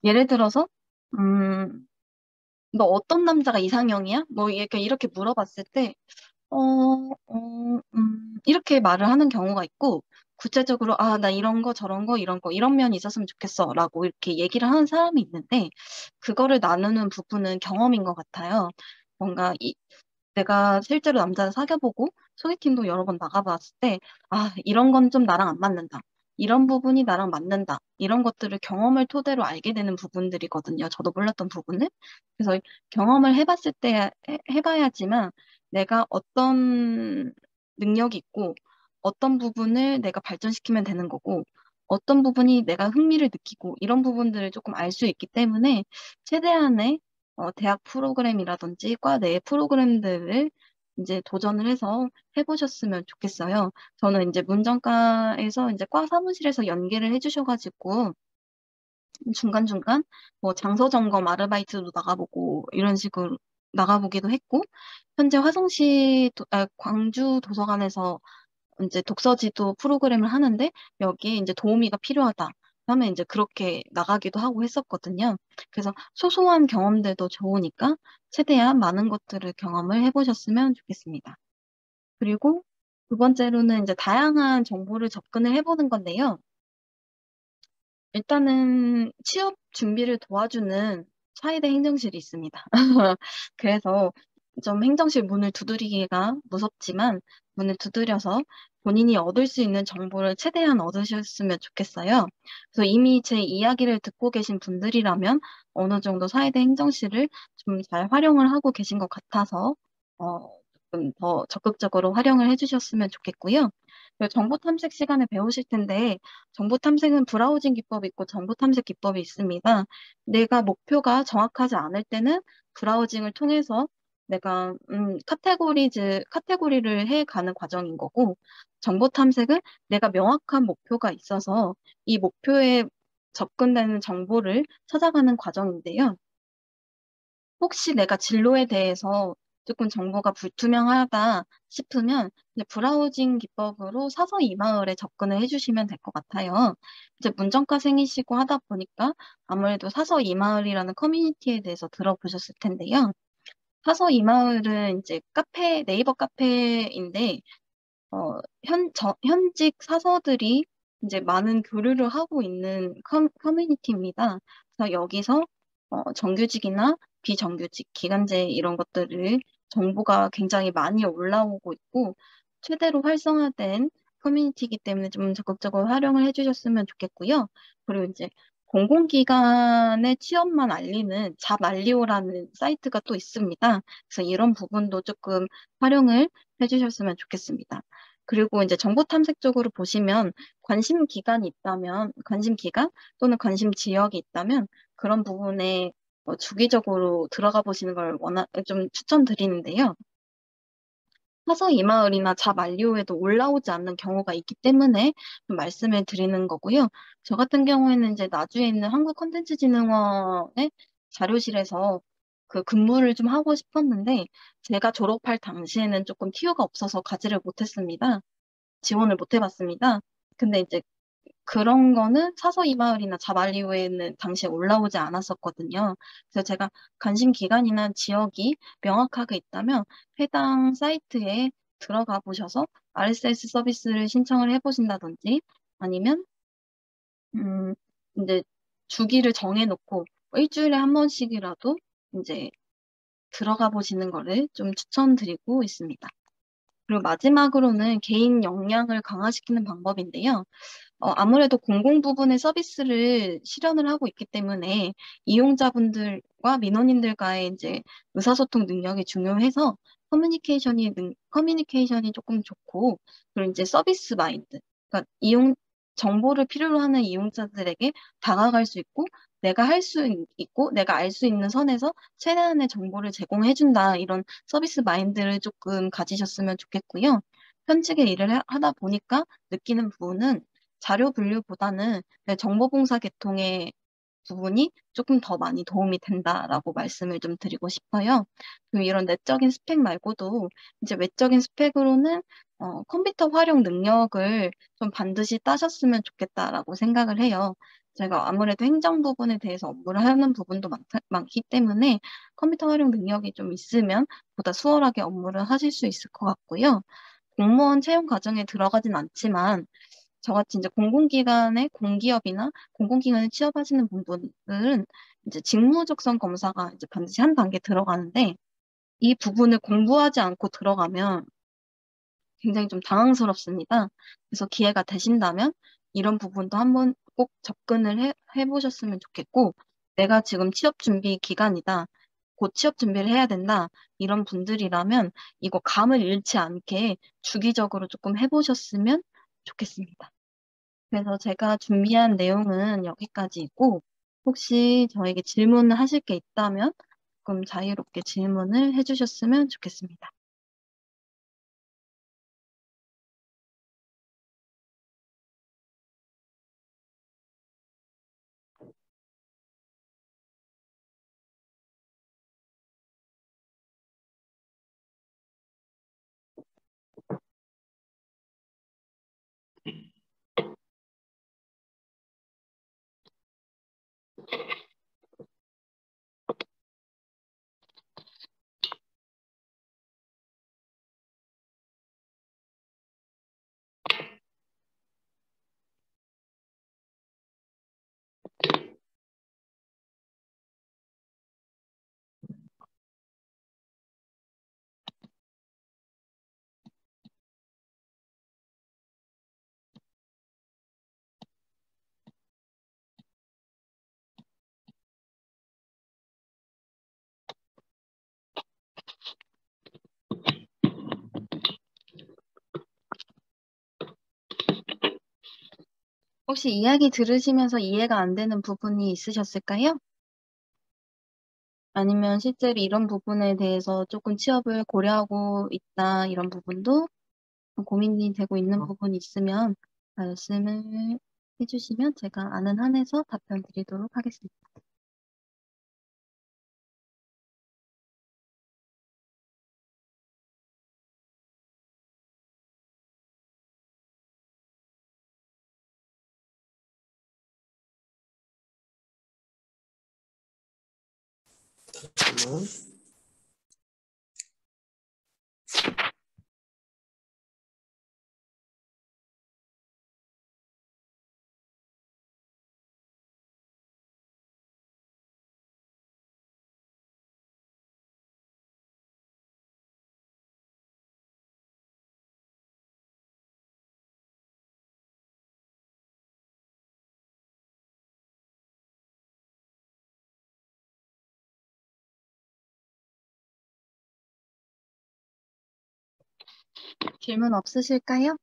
Speaker 2: 예를 들어서, 음, 너 어떤 남자가 이상형이야? 뭐 이렇게 물어봤을 때, 이렇게 말을 하는 경우가 있고, 구체적으로, 아, 나 이런 거, 저런 거, 이런 거, 이런 면이 있었으면 좋겠어. 라고 이렇게 얘기를 하는 사람이 있는데, 그거를 나누는 부분은 경험인 것 같아요. 뭔가 내가 실제로 남자를 사귀어보고 소개팅도 여러 번 나가봤을 때, 아, 이런 건 좀 나랑 안 맞는다. 이런 부분이 나랑 맞는다. 이런 것들을 경험을 토대로 알게 되는 부분들이거든요. 저도 몰랐던 부분을. 그래서 경험을 해봤을 때 해봐야지만 내가 어떤 능력이 있고 어떤 부분을 내가 발전시키면 되는 거고 어떤 부분이 내가 흥미를 느끼고 이런 부분들을 조금 알 수 있기 때문에 최대한의 대학 프로그램이라든지 과 내 프로그램들을 이제 도전을 해서 해보셨으면 좋겠어요. 저는 이제 문정과에서 이제 과 사무실에서 연계를 해주셔가지고 중간중간 뭐 장소 점검 아르바이트도 나가보고 이런 식으로 나가보기도 했고 현재 광주 도서관에서 이제 독서지도 프로그램을 하는데 여기에 이제 도우미가 필요하다 하면 이제 그렇게 나가기도 하고 했었거든요. 그래서 소소한 경험들도 좋으니까 최대한 많은 것들을 경험을 해보셨으면 좋겠습니다. 그리고 두 번째로는 이제 다양한 정보를 접근을 해보는 건데요. 일단은 취업 준비를 도와주는 사이대 행정실이 있습니다. 그래서 좀 행정실 문을 두드리기가 무섭지만 문을 두드려서 본인이 얻을 수 있는 정보를 최대한 얻으셨으면 좋겠어요. 그래서 이미 제 이야기를 듣고 계신 분들이라면 어느 정도 사이대 행정실을 좀 잘 활용을 하고 계신 것 같아서 조금 더 적극적으로 활용을 해주셨으면 좋겠고요. 그리고 정보 탐색 시간에 배우실 텐데 정보 탐색은 브라우징 기법이 있고 정보 탐색 기법이 있습니다. 내가 목표가 정확하지 않을 때는 브라우징을 통해서 내가 카테고리를 해 가는 과정인 거고 정보 탐색은 내가 명확한 목표가 있어서 이 목표에 접근되는 정보를 찾아가는 과정인데요. 혹시 내가 진로에 대해서 조금 정보가 불투명하다 싶으면 이제 브라우징 기법으로 사서 이마을에 접근을 해주시면 될 것 같아요. 이제 문정과생이시고 하다 보니까 아무래도 사서 이마을이라는 커뮤니티에 대해서 들어보셨을 텐데요. 사서 이마을은 이제 네이버 카페인데 현직 사서들이 이제 많은 교류를 하고 있는 커뮤니티입니다. 그래서 여기서 정규직이나 비정규직, 기간제 이런 것들을 정보가 굉장히 많이 올라오고 있고 최대로 활성화된 커뮤니티이기 때문에 좀 적극적으로 활용을 해주셨으면 좋겠고요. 그리고 이제 공공기관의 취업만 알리는 잡알리오라는 사이트가 또 있습니다. 그래서 이런 부분도 조금 활용을 해주셨으면 좋겠습니다. 그리고 이제 정보 탐색 쪽으로 보시면 관심 기간이 있다면, 관심 기간 또는 관심 지역이 있다면 그런 부분에 주기적으로 들어가 보시는 걸 좀 추천드리는데요. 사서 이마을이나 잡알리오에도 올라오지 않는 경우가 있기 때문에 좀 말씀을 드리는 거고요. 저 같은 경우에는 이제 나주에 있는 한국컨텐츠진흥원의 자료실에서 그 근무를 좀 하고 싶었는데 제가 졸업할 당시에는 조금 티오가 없어서 가지를 못했습니다. 지원을 못 해봤습니다. 근데 이제 그런 거는 사서 이마을이나 자발리우에는 당시에 올라오지 않았었거든요. 그래서 제가 관심 기간이나 지역이 명확하게 있다면 해당 사이트에 들어가 보셔서 RSS 서비스를 신청을 해보신다든지 아니면 음, 이제 주기를 정해놓고 일주일에 한 번씩이라도 이제 들어가 보시는 거를 좀 추천드리고 있습니다. 그리고 마지막으로는 개인 역량을 강화시키는 방법인데요. 아무래도 공공 부분의 서비스를 실현을 하고 있기 때문에 이용자분들과 민원인들과의 이제 의사소통 능력이 중요해서 커뮤니케이션이 조금 좋고, 그리고 이제 서비스 마인드. 그러니까 정보를 필요로 하는 이용자들에게 다가갈 수 있고, 내가 할 수 있고, 내가 알 수 있는 선에서 최대한의 정보를 제공해준다. 이런 서비스 마인드를 조금 가지셨으면 좋겠고요. 현직에 일을 하다 보니까 느끼는 부분은 자료 분류보다는 정보봉사 계통의 부분이 조금 더 많이 도움이 된다라고 말씀을 좀 드리고 싶어요. 그리고 이런 내적인 스펙 말고도 이제 외적인 스펙으로는 컴퓨터 활용 능력을 좀 반드시 따셨으면 좋겠다라고 생각을 해요. 제가 아무래도 행정 부분에 대해서 업무를 하는 부분도 많기 때문에 컴퓨터 활용 능력이 좀 있으면 보다 수월하게 업무를 하실 수 있을 것 같고요. 공무원 채용 과정에 들어가진 않지만 저같이 이제 공공기관의 공기업이나 공공기관에 취업하시는 분들은 이제 직무적성 검사가 이제 반드시 한 단계 들어가는데 이 부분을 공부하지 않고 들어가면 굉장히 좀 당황스럽습니다. 그래서 기회가 되신다면 이런 부분도 한번 꼭 접근을 해보셨으면 좋겠고 내가 지금 취업 준비 기간이다. 곧 취업 준비를 해야 된다. 이런 분들이라면 이거 감을 잃지 않게 주기적으로 조금 해보셨으면 좋겠습니다. 그래서 제가 준비한 내용은 여기까지이고, 혹시 저에게 질문을 하실 게 있다면 조금 자유롭게 질문을 해주셨으면 좋겠습니다. 혹시 이야기 들으시면서 이해가 안 되는 부분이 있으셨을까요? 아니면 실제로 이런 부분에 대해서 조금 취업을 고려하고 있다, 이런 부분도 고민이 되고 있는 부분이 있으면 말씀을 해주시면 제가 아는 한에서 답변 드리도록 하겠습니다. 질문 없으실까요?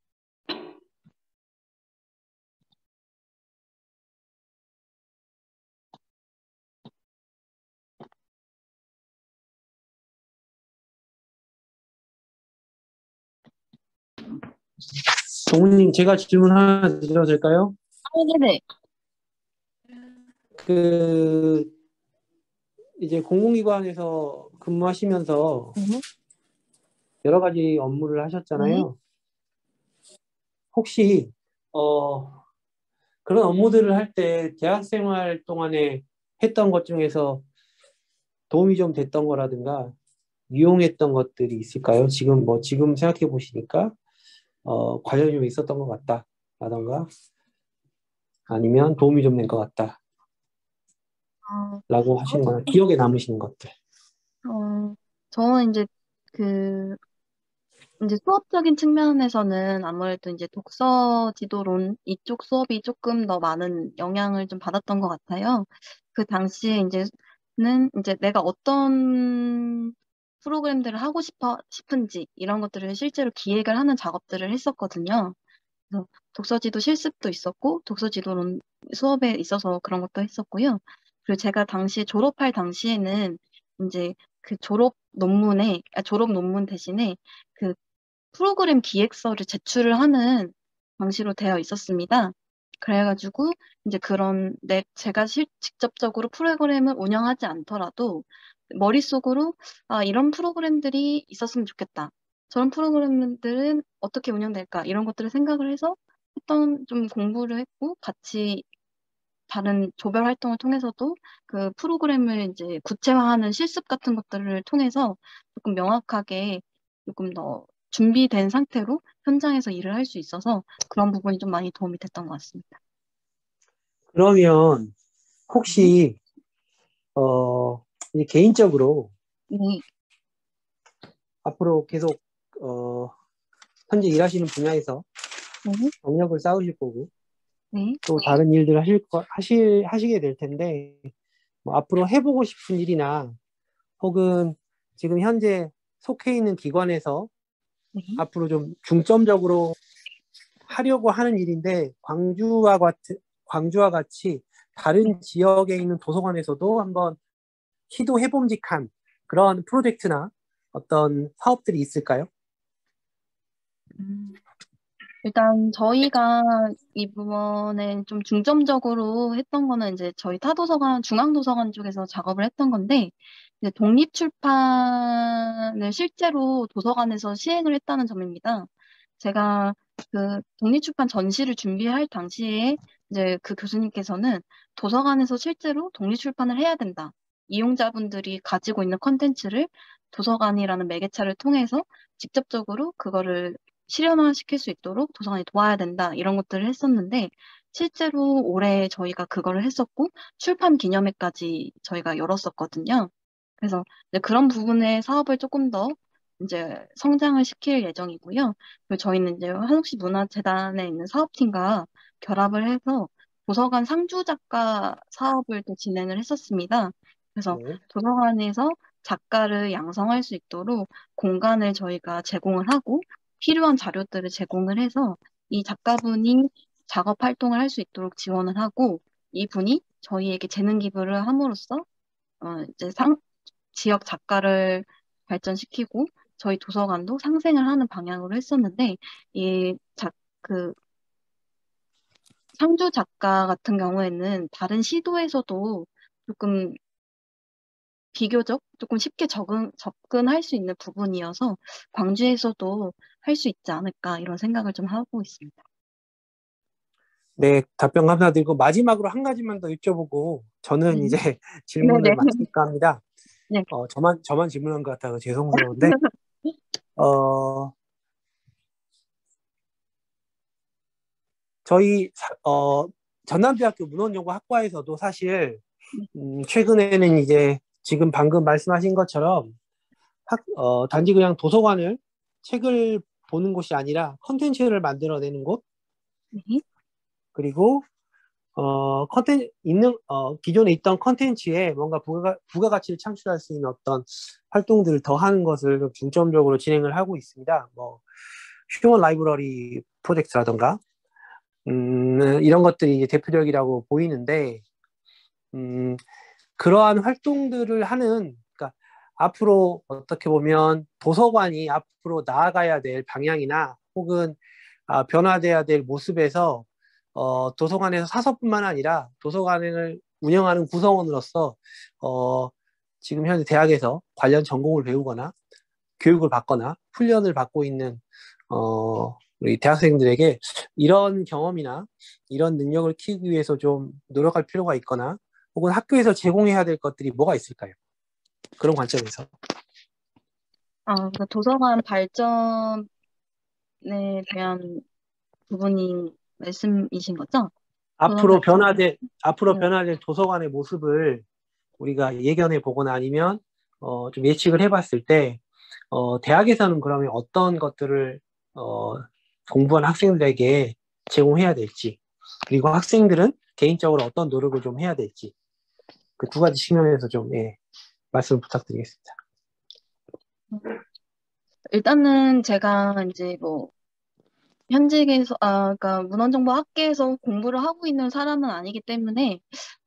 Speaker 1: 동훈님, 제가 질문 하나 드려도 될까요?
Speaker 2: 네네.
Speaker 1: 그 이제 공공기관에서 근무하시면서
Speaker 2: 네.
Speaker 1: 여러 가지 업무를
Speaker 2: 네.
Speaker 1: 하셨잖아요. 혹시 그런 업무들을 할 때 대학생활 동안에 했던 것 중에서 도움이 좀 됐던 거라든가 유용했던 것들이 있을까요? 지금 생각해 보시니까 관련이 좀 있었던 것 같다라던가 아니면 도움이 좀 된 것
Speaker 2: 어,
Speaker 1: 같다라고 하시는 거나 기억에 남으시는 것들.
Speaker 2: 저는 이제 수업적인 측면에서는 아무래도 이제 독서 지도론 이쪽 수업이 조금 더 많은 영향을 좀 받았던 것 같아요. 그 당시에 이제 내가 어떤 프로그램들을 하고 싶은지 이런 것들을 실제로 기획을 하는 작업들을 했었거든요. 그래서 독서지도 실습도 있었고, 독서지도론 수업에 있어서 그런 것도 했었고요. 그리고 제가 당시 졸업할 당시에는 이제 그 졸업 논문 대신에 그 프로그램 기획서를 제출을 하는 방식으로 되어 있었습니다. 그래가지고 이제 제가 직접적으로 프로그램을 운영하지 않더라도 머릿속으로 이런 프로그램들이 있었으면 좋겠다. 저런 프로그램들은 어떻게 운영될까? 이런 것들을 생각을 해서 좀 공부를 했고 같이 다른 조별 활동을 통해서도 그 프로그램을 이제 구체화하는 실습 같은 것들을 통해서 조금 명확하게 조금 더 준비된 상태로 현장에서 일을 할 수 있어서 그런 부분이 좀 많이 도움이 됐던 것 같습니다.
Speaker 1: 그러면
Speaker 2: 네.
Speaker 1: 혹시 이제 개인적으로
Speaker 2: 네.
Speaker 1: 앞으로 계속 어, 현재 일하시는 분야에서
Speaker 2: 네.
Speaker 1: 경력을 쌓으실 거고
Speaker 2: 네.
Speaker 1: 또 다른 일들을 하시게 될 텐데 뭐 앞으로 해보고 싶은 일이나 혹은 지금 현재 속해 있는 기관에서
Speaker 2: 네.
Speaker 1: 앞으로 좀 중점적으로 하려고 하는 일인데 광주와 같이
Speaker 2: 네.
Speaker 1: 다른 지역에 있는 도서관에서도 한번 시도해봄직한 그런 프로젝트나 어떤 사업들이 있을까요?
Speaker 2: 음, 일단 저희가 이번에 좀 중점적으로 했던 거는 이제 저희 타도서관, 중앙도서관 쪽에서 작업을 했던 건데, 이제 독립출판을 실제로 도서관에서 시행을 했다는 점입니다. 제가 그 독립출판 전시를 준비할 당시에 이제 그 교수님께서는 도서관에서 실제로 독립출판을 해야 된다. 이용자분들이 가지고 있는 컨텐츠를 도서관이라는 매개체를 통해서 직접적으로 그거를 실현화시킬 수 있도록 도서관이 도와야 된다. 이런 것들을 했었는데 실제로 올해 저희가 그거를 했었고 출판 기념회까지 저희가 열었었거든요. 그래서 이제 그런 부분의 사업을 조금 더 이제 성장을 시킬 예정이고요. 그리고 저희는 이제 한옥시 문화재단에 있는 사업팀과 결합을 해서 도서관 상주 작가 사업을 또 진행을 했었습니다. 그래서
Speaker 1: 네.
Speaker 2: 도서관에서 작가를 양성할 수 있도록 공간을 저희가 제공을 하고 필요한 자료들을 제공을 해서 이 작가분이 작업 활동을 할 수 있도록 지원을 하고 이분이 저희에게 재능 기부를 함으로써 이제 지역 작가를 발전시키고 저희 도서관도 상생을 하는 방향으로 했었는데 이 그 상주 작가 같은 경우에는 다른 시도에서도 조금 비교적 조금 쉽게 접근할 수 있는 부분이어서 광주에서도 할 수 있지 않을까 이런 생각을 좀 하고 있습니다.
Speaker 1: 네, 답변 감사드리고 마지막으로 한 가지만 더 여쭤보고 저는
Speaker 2: 네.
Speaker 1: 이제 질문을
Speaker 2: 네네.
Speaker 1: 마칠까 합니다.
Speaker 2: 네.
Speaker 1: 저만 질문한 것 같아서 죄송스러운데, 어, 저희, 전남대학교 문헌연구학과에서도 사실, 최근에는 이제 지금 방금 말씀하신 것처럼 단지 그냥 도서관을 책을 보는 곳이 아니라 컨텐츠를 만들어내는 곳,
Speaker 2: 네.
Speaker 1: 그리고 기존에 있던 컨텐츠에 뭔가 부가가치를 창출할 수 있는 어떤 활동들을 더 하는 것을 좀 중점적으로 진행을 하고 있습니다. 뭐, 휴먼 라이브러리 프로젝트라던가, 이런 것들이 이제 대표적이라고 보이는데, 음, 그러한 활동들을 그러니까 앞으로 어떻게 보면 도서관이 앞으로 나아가야 될 방향이나 혹은 변화돼야 될 모습에서 도서관에서 사서뿐만 아니라 도서관을 운영하는 구성원으로서 어, 지금 현재 대학에서 관련 전공을 배우거나 교육을 받거나 훈련을 받고 있는 우리 대학생들에게 이런 경험이나 이런 능력을 키우기 위해서 좀 노력할 필요가 있거나 혹은 학교에서 제공해야 될 것들이 뭐가 있을까요? 그런 관점에서.
Speaker 2: 그 도서관 발전에 대한 부분이 말씀이신 거죠? 도서관
Speaker 1: 앞으로
Speaker 2: 발전.
Speaker 1: 앞으로 변화될 도서관의 모습을 우리가 예견해 보거나 아니면 좀 예측을 해봤을 때 대학에서는 그러면 어떤 것들을 어, 공부한 학생들에게 제공해야 될지 그리고 학생들은 개인적으로 어떤 노력을 좀 해야 될지 그 두 가지 측면에서 좀 말씀 부탁드리겠습니다.
Speaker 2: 일단은 제가 이제 뭐 현직에서 그러니까 문헌정보학계에서 공부를 하고 있는 사람은 아니기 때문에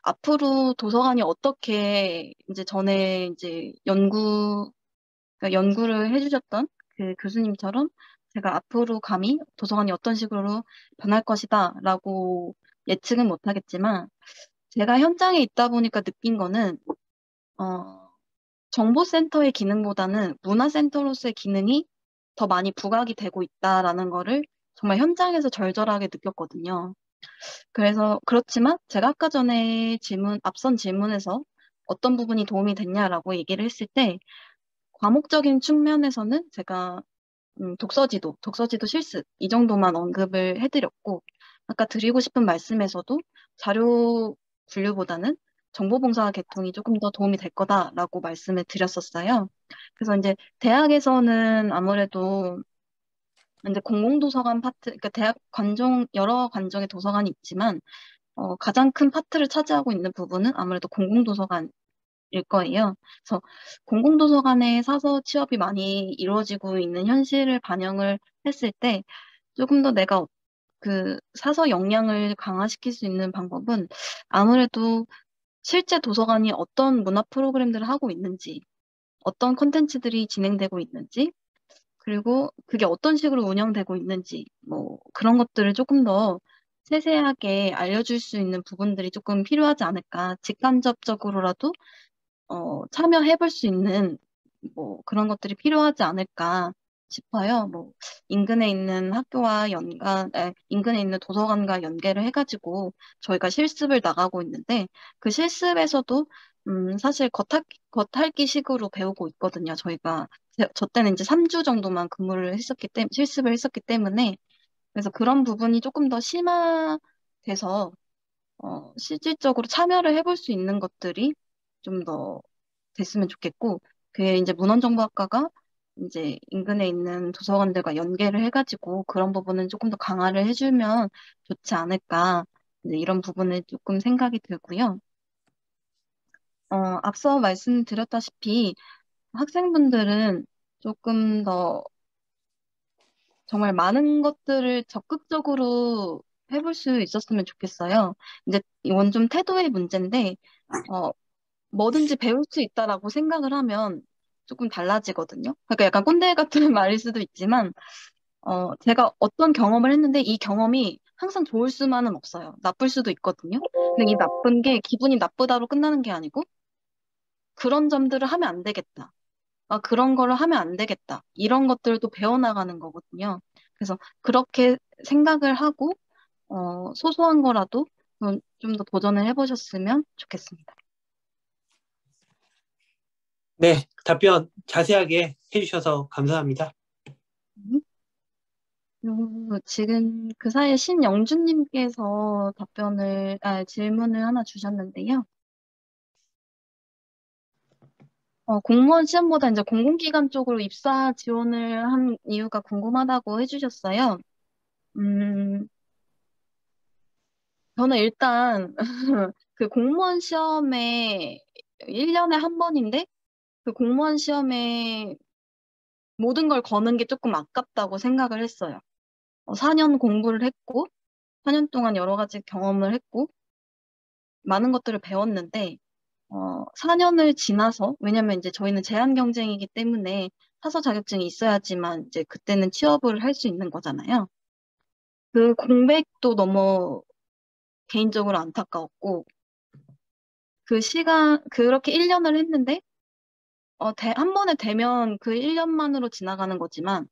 Speaker 2: 앞으로 도서관이 어떻게 이제 전에 이제 그러니까 연구를 해주셨던 그 교수님처럼 제가 앞으로 감히 도서관이 어떤 식으로 변할 것이다라고 예측은 못하겠지만 제가 현장에 있다 보니까 느낀 거는 어, 정보센터의 기능보다는 문화센터로서의 기능이 더 많이 부각이 되고 있다라는 거를 정말 현장에서 절절하게 느꼈거든요. 그래서 그렇지만 제가 아까 전에 앞선 질문에서 어떤 부분이 도움이 됐냐라고 얘기를 했을 때 과목적인 측면에서는 제가 독서지도 실습 이 정도만 언급을 해드렸고 아까 드리고 싶은 말씀에서도 자료 분류보다는 정보봉사 계통이 조금 더 도움이 될 거다라고 말씀을 드렸었어요. 그래서 이제 대학에서는 아무래도 이제 공공도서관 파트, 그러니까 대학 여러 관종의 도서관이 있지만 가장 큰 파트를 차지하고 있는 부분은 아무래도 공공도서관 거예요. 그래서 공공도서관에 사서 취업이 많이 이루어지고 있는 현실을 반영을 했을 때 조금 더 내가 그 사서 역량을 강화시킬 수 있는 방법은 아무래도 실제 도서관이 어떤 문화 프로그램들을 하고 있는지, 어떤 콘텐츠들이 진행되고 있는지, 그리고 그게 어떤 식으로 운영되고 있는지, 뭐 그런 것들을 조금 더 세세하게 알려줄 수 있는 부분들이 조금 필요하지 않을까. 직간접적으로라도 참여해볼 수 있는 뭐 그런 것들이 필요하지 않을까 싶어요. 뭐 인근에 있는 학교와 인근에 있는 도서관과 연계를 해가지고 저희가 실습을 나가고 있는데 그 실습에서도 사실 겉핥기식으로 배우고 있거든요. 저 때는 이제 3주 정도만 실습을 했었기 때문에 그래서 그런 부분이 조금 더 심화돼서 실질적으로 참여를 해볼 수 있는 것들이 좀 더 됐으면 좋겠고, 그게 이제 문헌정보학과가 이제 인근에 있는 도서관들과 연계를 해가지고 그런 부분은 조금 더 강화를 해주면 좋지 않을까, 이제 이런 부분을 조금 생각이 들고요. 앞서 말씀드렸다시피 학생분들은 조금 더 정말 많은 것들을 적극적으로 해볼 수 있었으면 좋겠어요. 이제 이건 좀 태도의 문제인데, 어, 뭐든지 배울 수 있다라고 생각을 하면 조금 달라지거든요. 그러니까 약간 꼰대 같은 말일 수도 있지만, 제가 어떤 경험을 했는데 이 경험이 항상 좋을 수만은 없어요. 나쁠 수도 있거든요. 근데 이 나쁜 게 기분이 나쁘다로 끝나는 게 아니고, 그런 점들을 하면 안 되겠다. 그런 거를 하면 안 되겠다. 이런 것들도 배워나가는 거거든요. 그래서 그렇게 생각을 하고, 소소한 거라도 좀 더 도전을 해보셨으면 좋겠습니다.
Speaker 1: 네, 답변 자세하게 해주셔서 감사합니다.
Speaker 2: 지금 그 사이에 신영준님께서 질문을 하나 주셨는데요. 공무원 시험보다 이제 공공기관 쪽으로 입사 지원을 한 이유가 궁금하다고 해주셨어요. 음, 저는 일단 그 공무원 시험에 1년에 한 번인데 그 공무원 시험에 모든 걸 거는 게 조금 아깝다고 생각을 했어요. 4년 공부를 했고, 4년 동안 여러 가지 경험을 했고, 많은 것들을 배웠는데, 4년을 지나서, 왜냐면 이제 저희는 제한 경쟁이기 때문에 사서 자격증이 있어야지만 이제 그때는 취업을 할 수 있는 거잖아요. 그 공백도 너무 개인적으로 안타까웠고, 그렇게 1년을 했는데, 한 번에 되면 그 1년만으로 지나가는 거지만,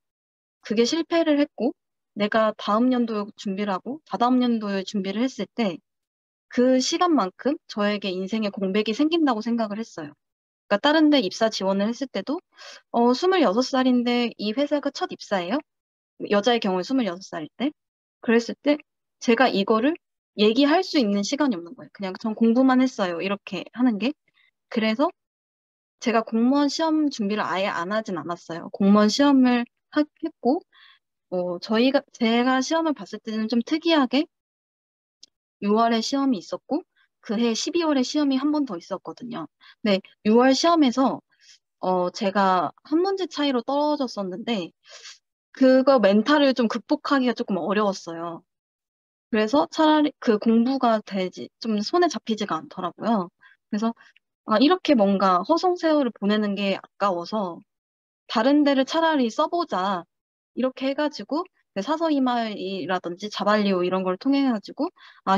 Speaker 2: 그게 실패를 했고, 내가 다음 연도 준비를 하고, 다다음 연도에 준비를 했을 때, 그 시간만큼 저에게 인생에 공백이 생긴다고 생각을 했어요. 그러니까 다른 데 입사 지원을 했을 때도 26살인데 이 회사가 첫 입사예요. 여자의 경우에 26살일 때. 그랬을 때 제가 이거를 얘기할 수 있는 시간이 없는 거예요. 그냥 전 공부만 했어요. 이렇게 하는 게. 그래서 제가 공무원 시험 준비를 아예 안 하진 않았어요. 공무원 시험을 했고, 제가 시험을 봤을 때는 좀 특이하게 6월에 시험이 있었고, 그해 12월에 시험이 한 번 더 있었거든요. 근데 6월 시험에서 제가 한 문제 차이로 떨어졌었는데, 그거 멘탈을 좀 극복하기가 조금 어려웠어요. 그래서 차라리 그 공부가 좀 손에 잡히지가 않더라고요. 그래서, 이렇게 뭔가 허송세월을 보내는 게 아까워서, 다른 데를 차라리 써보자. 이렇게 해가지고, 그 사서이말이라든지 자발리오 이런 걸 통해가지고,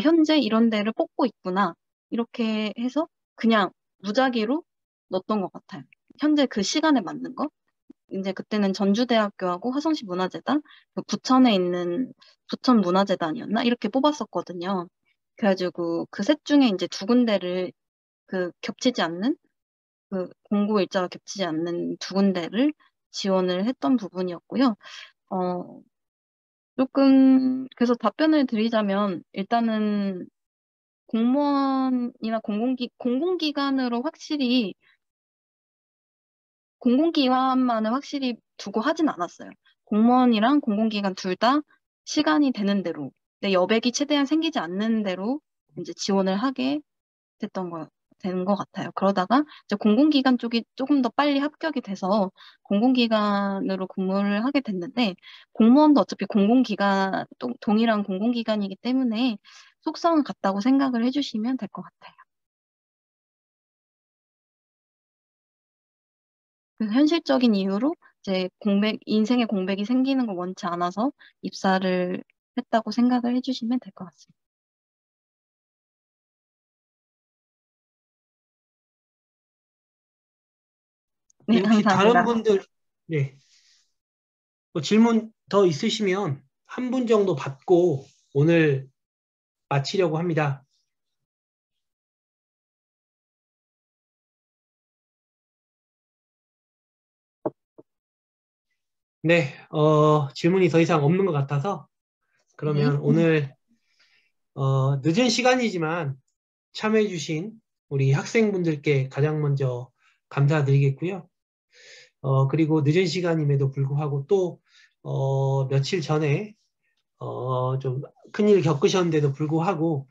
Speaker 2: 현재 이런 데를 뽑고 있구나. 이렇게 해서 그냥 무작위로 넣었던 것 같아요. 현재 그 시간에 맞는 거. 이제 그때는 전주대학교하고 화성시 문화재단, 그 부천에 있는 부천문화재단이었나? 이렇게 뽑았었거든요. 그래가지고 그 셋 중에 이제 두 군데를 그 겹치지 않는, 그 공고 일자가 겹치지 않는 두 군데를 지원을 했던 부분이었고요. 어, 그래서 답변을 드리자면, 일단은 공무원이나 공공기관으로 공공기관만을 확실히 두고 하진 않았어요. 공무원이랑 공공기관 둘 다 시간이 되는 대로, 내 여백이 최대한 생기지 않는 대로 이제 지원을 하게 됐던 거예요. 되는 것 같아요. 그러다가 이제 공공기관 쪽이 조금 더 빨리 합격이 돼서 공공기관으로 근무를 하게 됐는데 공무원도 어차피 공공기관, 동일한 공공기관이기 때문에 속성은 같다고 생각을 해주시면 될 것 같아요. 그 현실적인 이유로 이제 인생의 공백이 생기는 걸 원치 않아서 입사를 했다고 생각을 해주시면 될 것 같습니다. 네,
Speaker 1: 네, 혹시 다른
Speaker 2: 감사합니다.
Speaker 1: 분들, 네, 뭐 질문 더 있으시면 한 분 정도 받고 오늘 마치려고 합니다. 네, 질문이 더 이상 없는 것 같아서
Speaker 2: 네,
Speaker 1: 그러면 오늘 늦은 시간이지만 참여해주신 우리 학생분들께 가장 먼저 감사드리겠고요. 그리고 늦은 시간임에도 불구하고 또 며칠 전에 좀 큰일 겪으셨는데도 불구하고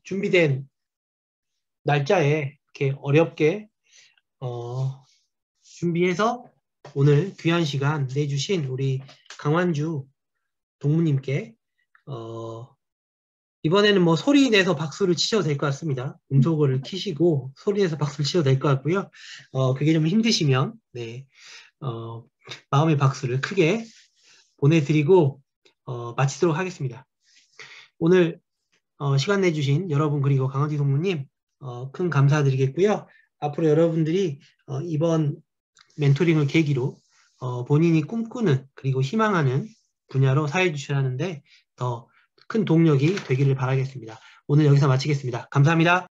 Speaker 1: 준비된 날짜에 이렇게 어렵게 준비해서 오늘 귀한 시간 내주신 우리 강완주 동무님께 이번에는 뭐 소리 내서 박수를 치셔도 될 것 같습니다. 음소거를 키시고 소리 내서 박수를 치셔도 될 것 같고요. 그게 좀 힘드시면 네, 어, 마음의 박수를 크게 보내드리고 마치도록 하겠습니다. 오늘 시간 내주신 여러분 그리고 강원지 동무님 큰 감사드리겠고요. 앞으로 여러분들이 이번 멘토링을 계기로 본인이 꿈꾸는 그리고 희망하는 분야로 사회 주시하는데 더 큰 동력이 되기를 바라겠습니다. 오늘 여기서 마치겠습니다. 감사합니다.